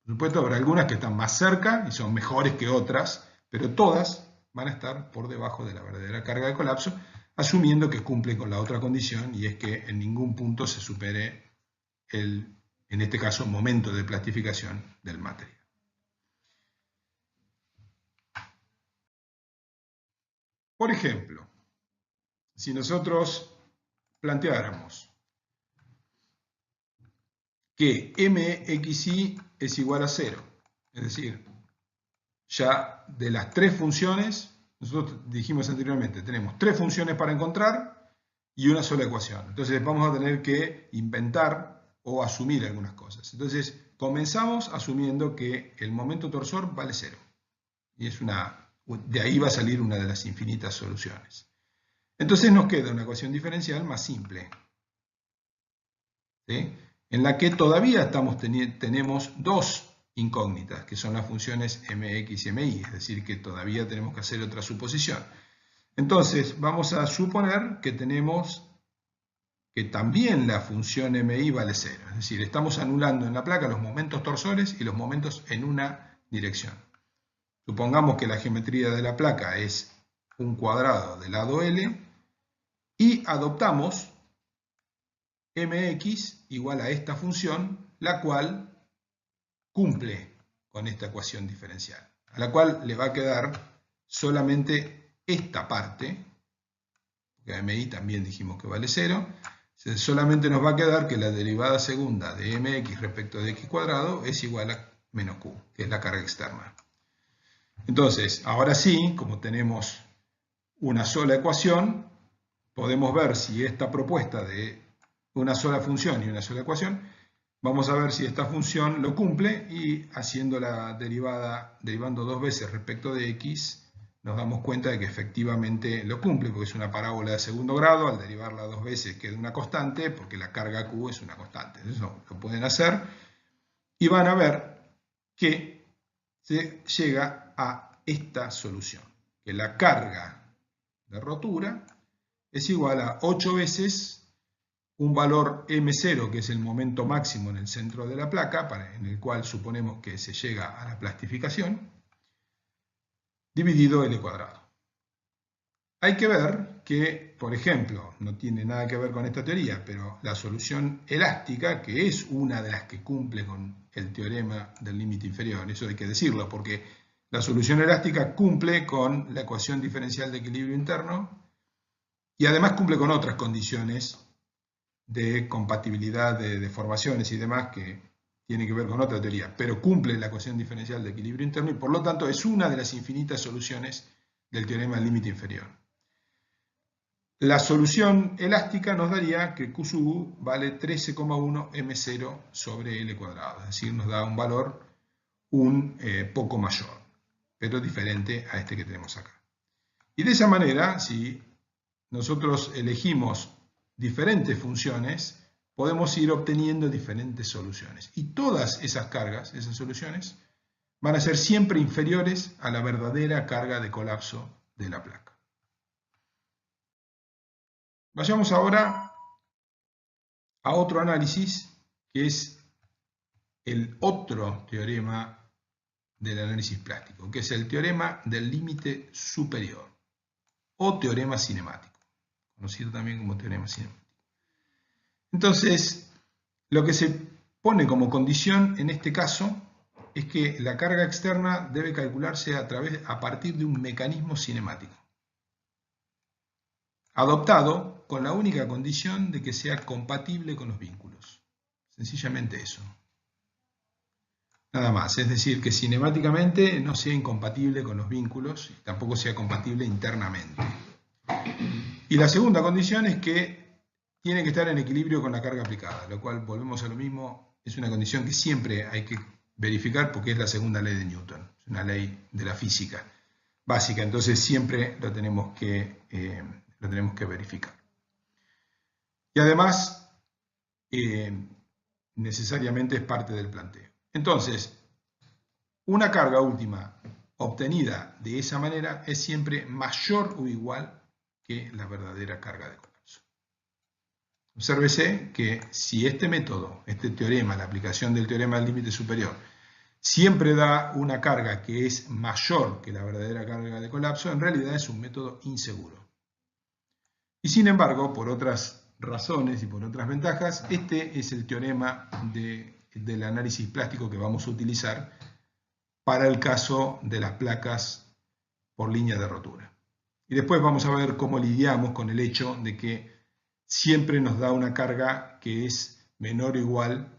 Por supuesto, habrá algunas que están más cerca y son mejores que otras, pero todas van a estar por debajo de la verdadera carga de colapso, asumiendo que cumplen con la otra condición, y es que en ningún punto se supere el, en este caso, momento de plastificación del material. Por ejemplo, si nosotros planteáramos que mxy es igual a 0, es decir, ya de las tres funciones, nosotros dijimos anteriormente, tenemos tres funciones para encontrar y una sola ecuación. Entonces vamos a tener que inventar o asumir algunas cosas. Entonces comenzamos asumiendo que el momento torsor vale 0. Y de ahí va a salir una de las infinitas soluciones. Entonces nos queda una ecuación diferencial más simple, ¿sí? En la que todavía tenemos dos incógnitas, que son las funciones mx y mi, es decir, que todavía tenemos que hacer otra suposición. Entonces, vamos a suponer que tenemos que también la función mi vale 0, es decir, estamos anulando en la placa los momentos torsores y los momentos en una dirección. Supongamos que la geometría de la placa es un cuadrado de lado L y adoptamos mx igual a esta función, la cual cumple con esta ecuación diferencial, a la cual le va a quedar solamente esta parte, porque mi también dijimos que vale 0, solamente nos va a quedar que la derivada segunda de mx respecto de x cuadrado es igual a menos q, que es la carga externa. Entonces, ahora sí, como tenemos una sola ecuación, podemos ver si esta propuesta de una sola función y una sola ecuación, vamos a ver si esta función lo cumple, y haciendo la derivando dos veces respecto de x, nos damos cuenta de que efectivamente lo cumple, porque es una parábola de segundo grado. Al derivarla dos veces queda una constante, porque la carga q es una constante. Eso lo pueden hacer y van a ver que se llega a esta solución, que la carga de rotura es igual a 8 veces un valor m0, que es el momento máximo en el centro de la placa, en el cual suponemos que se llega a la plastificación, dividido L cuadrado. Hay que ver que, por ejemplo, no tiene nada que ver con esta teoría, pero la solución elástica, que es una de las que cumple con el teorema del límite inferior, eso hay que decirlo, porque la solución elástica cumple con la ecuación diferencial de equilibrio interno y además cumple con otras condiciones de compatibilidad de deformaciones y demás que tiene que ver con otra teoría, pero cumple la ecuación diferencial de equilibrio interno y por lo tanto es una de las infinitas soluciones del teorema del límite inferior. La solución elástica nos daría que Q sub U vale 13,1 m0 sobre L cuadrado, es decir, nos da un valor un poco mayor, pero diferente a este que tenemos acá. Y de esa manera, si nosotros elegimos diferentes funciones, podemos ir obteniendo diferentes soluciones. Y todas esas cargas, esas soluciones, van a ser siempre inferiores a la verdadera carga de colapso de la placa. Vayamos ahora a otro análisis, que es el otro teorema del análisis plástico, que es el teorema del límite superior, o teorema cinemático, conocido también como teorema cinemático. Entonces, lo que se pone como condición en este caso es que la carga externa debe calcularse a partir de un mecanismo cinemático, adoptado con la única condición de que sea compatible con los vínculos. Sencillamente eso. Nada más, es decir, que cinemáticamente no sea incompatible con los vínculos y tampoco sea compatible internamente. Y la segunda condición es que tiene que estar en equilibrio con la carga aplicada, lo cual, volvemos a lo mismo, es una condición que siempre hay que verificar porque es la segunda ley de Newton, es una ley de la física básica, entonces siempre lo tenemos que verificar. Y además, necesariamente es parte del planteo. Entonces, una carga última obtenida de esa manera es siempre mayor o igual que la verdadera carga de colapso. Obsérvese que si este método, este teorema, la aplicación del teorema del límite superior, siempre da una carga que es mayor que la verdadera carga de colapso, en realidad es un método inseguro. Y sin embargo, por otras razones y por otras ventajas, este es el teorema del análisis plástico que vamos a utilizar para el caso de las placas por línea de rotura. Y después vamos a ver cómo lidiamos con el hecho de que siempre nos da una carga que es mayor o igual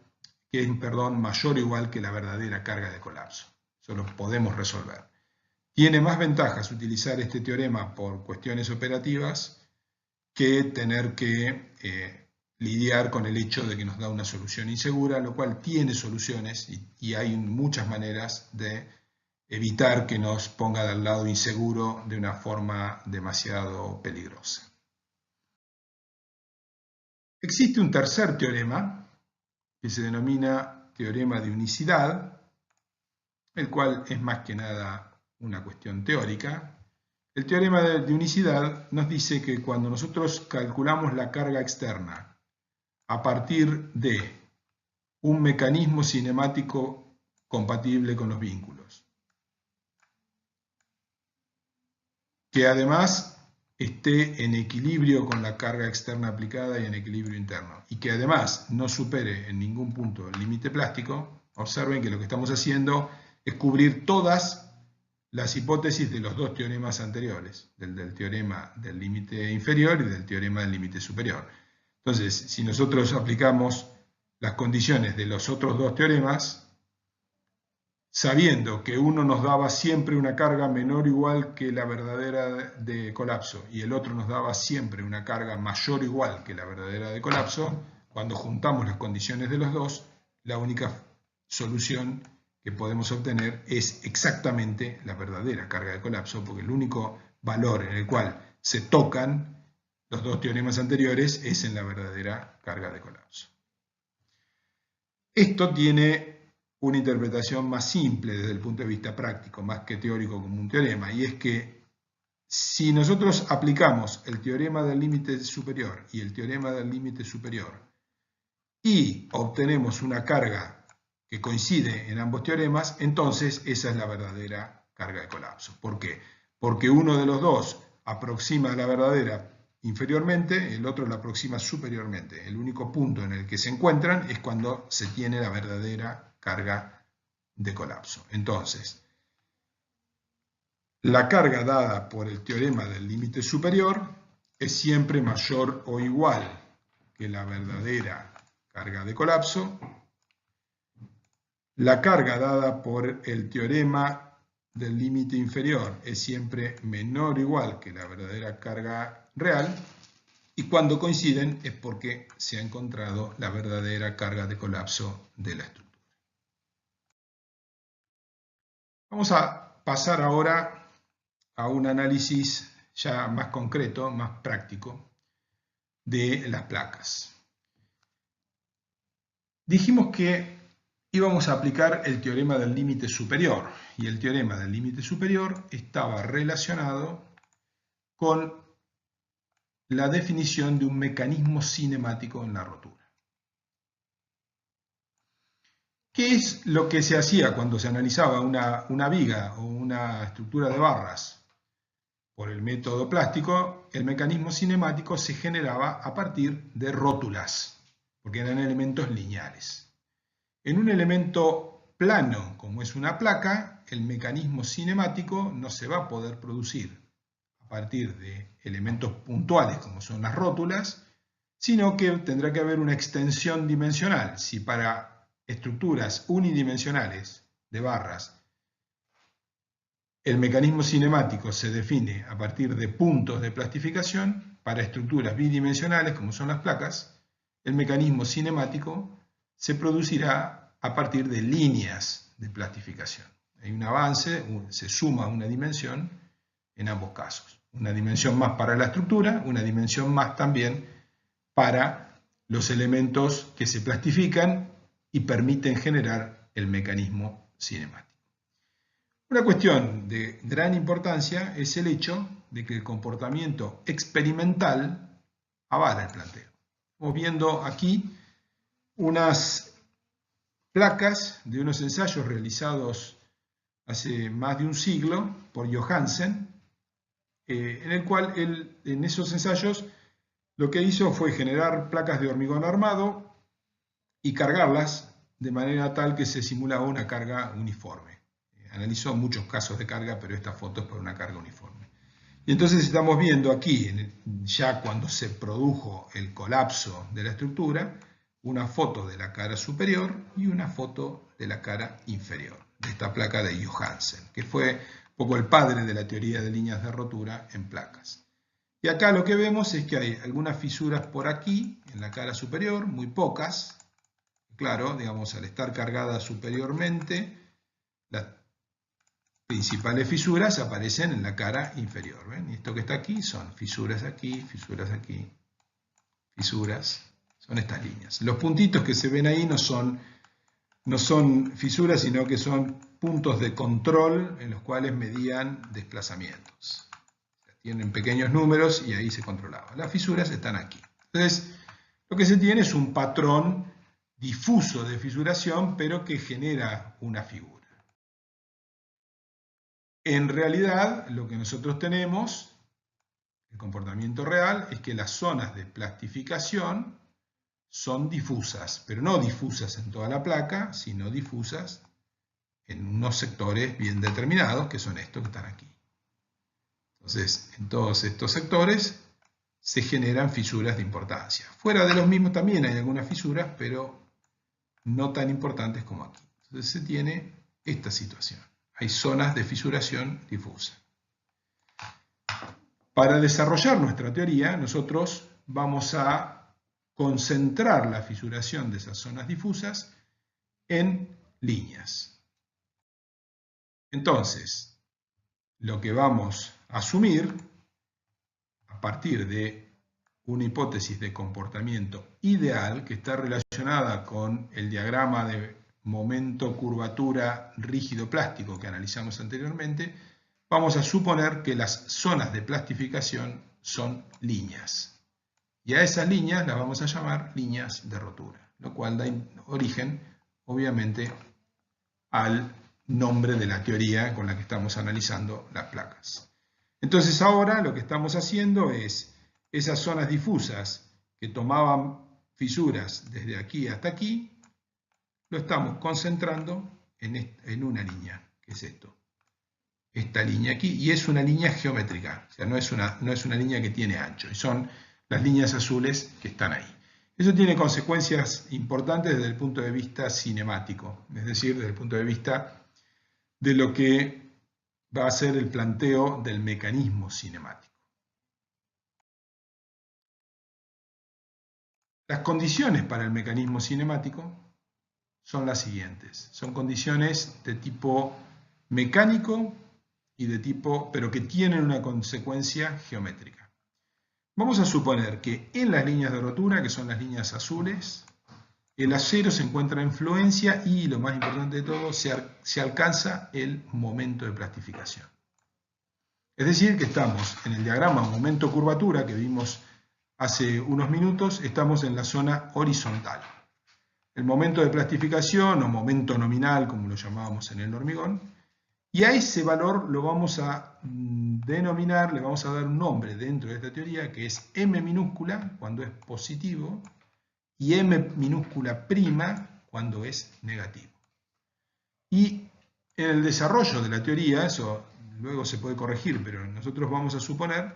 que la verdadera carga de colapso. Eso lo podemos resolver. Tiene más ventajas utilizar este teorema por cuestiones operativas que tener que lidiar con el hecho de que nos da una solución insegura, lo cual tiene soluciones y hay muchas maneras de evitar que nos ponga del lado inseguro de una forma demasiado peligrosa. Existe un tercer teorema que se denomina teorema de unicidad, el cual es más que nada una cuestión teórica. El teorema de unicidad nos dice que cuando nosotros calculamos la carga externa a partir de un mecanismo cinemático compatible con los vínculos, que además esté en equilibrio con la carga externa aplicada y en equilibrio interno, y que además no supere en ningún punto el límite plástico, observen que lo que estamos haciendo es cubrir todas las hipótesis de los dos teoremas anteriores, del teorema del límite inferior y del teorema del límite superior. Entonces, si nosotros aplicamos las condiciones de los otros dos teoremas, sabiendo que uno nos daba siempre una carga menor o igual que la verdadera de colapso y el otro nos daba siempre una carga mayor o igual que la verdadera de colapso, cuando juntamos las condiciones de los dos, la única solución que podemos obtener es exactamente la verdadera carga de colapso, porque el único valor en el cual se tocan los dos teoremas anteriores es en la verdadera carga de colapso. Esto tiene una interpretación más simple desde el punto de vista práctico, más que teórico como un teorema, y es que si nosotros aplicamos el teorema del límite superior y el teorema del límite superior y obtenemos una carga que coincide en ambos teoremas, entonces esa es la verdadera carga de colapso. ¿Por qué? Porque uno de los dos aproxima la verdadera inferiormente, el otro la aproxima superiormente. El único punto en el que se encuentran es cuando se tiene la verdadera carga de colapso. Entonces, la carga dada por el teorema del límite superior es siempre mayor o igual que la verdadera carga de colapso. La carga dada por el teorema del límite inferior es siempre menor o igual que la verdadera carga real. Y cuando coinciden es porque se ha encontrado la verdadera carga de colapso de la estructura. Vamos a pasar ahora a un análisis ya más concreto, más práctico, de las placas. Dijimos que íbamos a aplicar el teorema del límite superior, y el teorema del límite superior estaba relacionado con la definición de un mecanismo cinemático en la rotura. ¿Qué es lo que se hacía cuando se analizaba una viga o una estructura de barras? Por el método plástico, el mecanismo cinemático se generaba a partir de rótulas, porque eran elementos lineales. En un elemento plano, como es una placa, el mecanismo cinemático no se va a poder producir a partir de elementos puntuales, como son las rótulas, sino que tendrá que haber una extensión dimensional. Si para estructuras unidimensionales de barras el mecanismo cinemático se define a partir de puntos de plastificación, para estructuras bidimensionales como son las placas, el mecanismo cinemático se producirá a partir de líneas de plastificación. Hay un avance, se suma una dimensión en ambos casos. Una dimensión más para la estructura, una dimensión más también para los elementos que se plastifican y permiten generar el mecanismo cinemático. Una cuestión de gran importancia es el hecho de que el comportamiento experimental avala el planteo. Estamos viendo aquí unas placas de unos ensayos realizados hace más de un siglo por Johansen, en el cual él, en esos ensayos lo que hizo fue generar placas de hormigón armado y cargarlas de manera tal que se simulaba una carga uniforme. Analizó muchos casos de carga, pero esta foto es por una carga uniforme. Y entonces estamos viendo aquí, ya cuando se produjo el colapso de la estructura, una foto de la cara superior y una foto de la cara inferior, de esta placa de Johansen, que fue un poco el padre de la teoría de líneas de rotura en placas. Y acá lo que vemos es que hay algunas fisuras por aquí, en la cara superior, muy pocas. Claro, digamos, al estar cargada superiormente, las principales fisuras aparecen en la cara inferior. ¿Ven? Y esto que está aquí son fisuras aquí, fisuras aquí, fisuras. Son estas líneas. Los puntitos que se ven ahí no son fisuras, sino que son puntos de control en los cuales medían desplazamientos. Tienen pequeños números y ahí se controlaba. Las fisuras están aquí. Entonces, lo que se tiene es un patrón difuso de fisuración, pero que genera una figura. En realidad, lo que nosotros tenemos, el comportamiento real, es que las zonas de plastificación son difusas, pero no difusas en toda la placa, sino difusas en unos sectores bien determinados, que son estos que están aquí. Entonces, en todos estos sectores se generan fisuras de importancia. Fuera de los mismos también hay algunas fisuras, pero no tan importantes como aquí. Entonces se tiene esta situación. Hay zonas de fisuración difusa. Para desarrollar nuestra teoría, nosotros vamos a concentrar la fisuración de esas zonas difusas en líneas. Entonces, lo que vamos a asumir, a partir de una hipótesis de comportamiento ideal que está relacionada con el diagrama de momento curvatura rígido plástico que analizamos anteriormente, vamos a suponer que las zonas de plastificación son líneas. Y a esas líneas las vamos a llamar líneas de rotura, lo cual da origen, obviamente, al nombre de la teoría con la que estamos analizando las placas. Entonces ahora lo que estamos haciendo es esas zonas difusas que tomaban fisuras desde aquí hasta aquí, lo estamos concentrando en una línea, que es esto. Esta línea aquí, y es una línea geométrica, o sea, no es una línea que tiene ancho, y son las líneas azules que están ahí. Eso tiene consecuencias importantes desde el punto de vista cinemático, es decir, desde el punto de vista de lo que va a ser el planteo del mecanismo cinemático. Las condiciones para el mecanismo cinemático son las siguientes. Son condiciones de tipo mecánico y de tipo, pero que tienen una consecuencia geométrica. Vamos a suponer que en las líneas de rotura, que son las líneas azules, el acero se encuentra en fluencia y, lo más importante de todo, se alcanza el momento de plastificación. Es decir, que estamos en el diagrama momento curvatura que vimos hace unos minutos, estamos en la zona horizontal. El momento de plastificación o momento nominal, como lo llamábamos en el hormigón, y a ese valor lo vamos a denominar, le vamos a dar un nombre dentro de esta teoría, que es M minúscula cuando es positivo y M minúscula prima cuando es negativo. Y en el desarrollo de la teoría, eso luego se puede corregir, pero nosotros vamos a suponer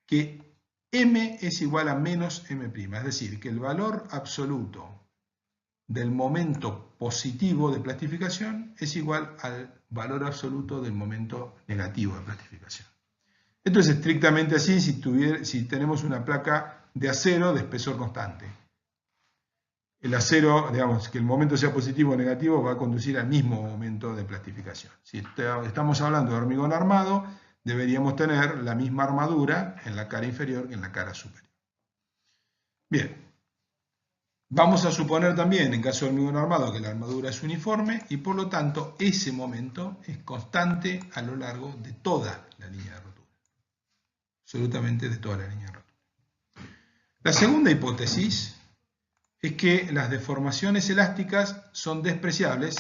que M es igual a menos M', es decir, que el valor absoluto del momento positivo de plastificación es igual al valor absoluto del momento negativo de plastificación. Esto es estrictamente así si tenemos una placa de acero de espesor constante. El acero, digamos, que el momento sea positivo o negativo, va a conducir al mismo momento de plastificación. Si estamos hablando de hormigón armado, deberíamos tener la misma armadura en la cara inferior que en la cara superior. Bien. Vamos a suponer también, en caso del hormigón armado, que la armadura es uniforme y por lo tanto ese momento es constante a lo largo de toda la línea de rotura. Absolutamente de toda la línea de rotura. La segunda hipótesis es que las deformaciones elásticas son despreciables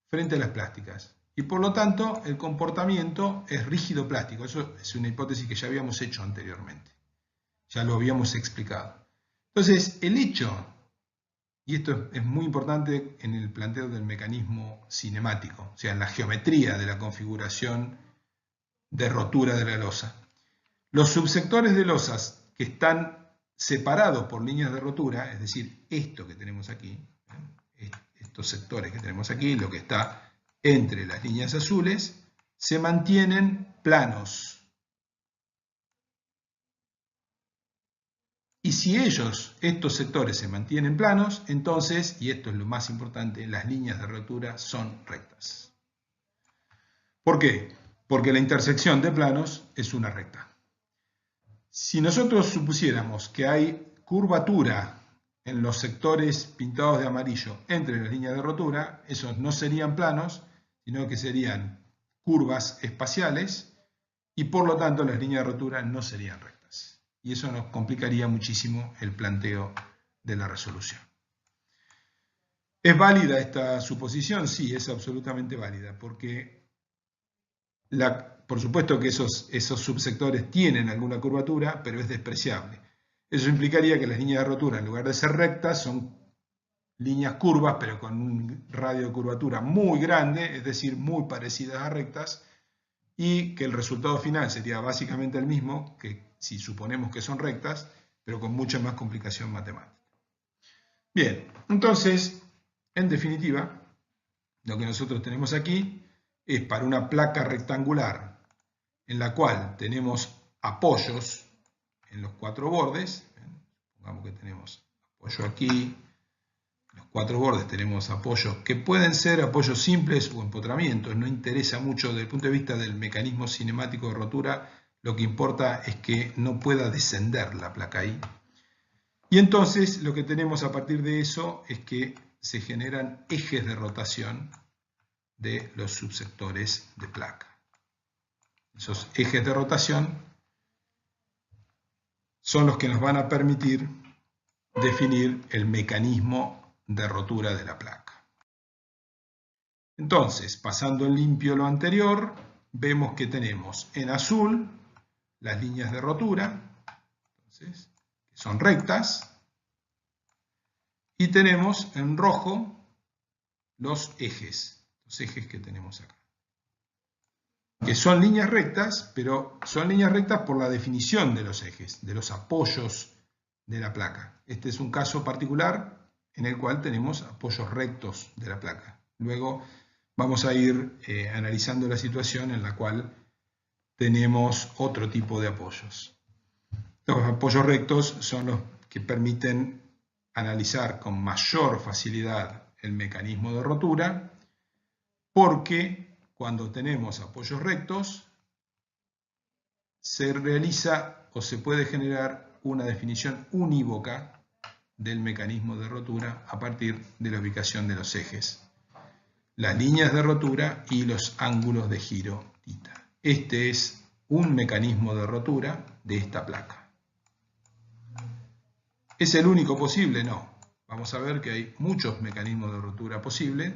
frente a las plásticas y por lo tanto el comportamiento es rígido plástico. Eso es una hipótesis que ya habíamos hecho anteriormente, ya lo habíamos explicado. Entonces, el hecho, y esto es muy importante en el planteo del mecanismo cinemático, o sea, en la geometría de la configuración de rotura de la losa. Los subsectores de losas que están separados por líneas de rotura, es decir, esto que tenemos aquí, estos sectores que tenemos aquí, lo que está entre las líneas azules, se mantienen planos. Y si estos sectores se mantienen planos, entonces, y esto es lo más importante, las líneas de rotura son rectas. ¿Por qué? Porque la intersección de planos es una recta. Si nosotros supusiéramos que hay curvatura en los sectores pintados de amarillo entre las líneas de rotura, esos no serían planos, sino que serían curvas espaciales y por lo tanto las líneas de rotura no serían rectas. Y eso nos complicaría muchísimo el planteo de la resolución. ¿Es válida esta suposición? Sí, es absolutamente válida, porque por supuesto que esos subsectores tienen alguna curvatura, pero es despreciable. Eso implicaría que las líneas de rotura, en lugar de ser rectas, son líneas curvas, pero con un radio de curvatura muy grande, es decir, muy parecidas a rectas, y que el resultado final sería básicamente el mismo que si suponemos que son rectas, pero con mucha más complicación matemática. Bien, entonces, en definitiva, lo que nosotros tenemos aquí es para una placa rectangular en la cual tenemos apoyos en los cuatro bordes. Supongamos que tenemos apoyo aquí, en los cuatro bordes tenemos apoyos que pueden ser apoyos simples o empotramientos, no interesa mucho desde el punto de vista del mecanismo cinemático de rotura, lo que importa es que no pueda descender la placa ahí. Y entonces lo que tenemos a partir de eso es que se generan ejes de rotación de los subsectores de placa. Esos ejes de rotación son los que nos van a permitir definir el mecanismo de rotura de la placa. Entonces, pasando en limpio lo anterior, vemos que tenemos en azul las líneas de rotura, entonces, que son rectas, y tenemos en rojo los ejes que tenemos acá, que son líneas rectas, pero son líneas rectas por la definición de los ejes, de los apoyos de la placa. Este es un caso particular en el cual tenemos apoyos rectos de la placa. Luego vamos a ir analizando la situación en la cual tenemos otro tipo de apoyos. Los apoyos rectos son los que permiten analizar con mayor facilidad el mecanismo de rotura, porque cuando tenemos apoyos rectos se realiza o se puede generar una definición unívoca del mecanismo de rotura a partir de la ubicación de los ejes, las líneas de rotura y los ángulos de giro θ. Este es un mecanismo de rotura de esta placa. ¿Es el único posible? No. Vamos a ver que hay muchos mecanismos de rotura posibles,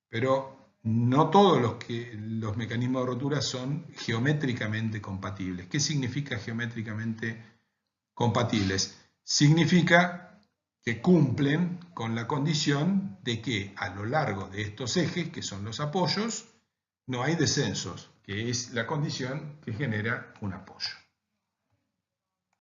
pero no todos los mecanismos de rotura son geométricamente compatibles. ¿Qué significa geométricamente compatibles? Significa que cumplen con la condición de que a lo largo de estos ejes, que son los apoyos, no hay descensos, que es la condición que genera un apoyo.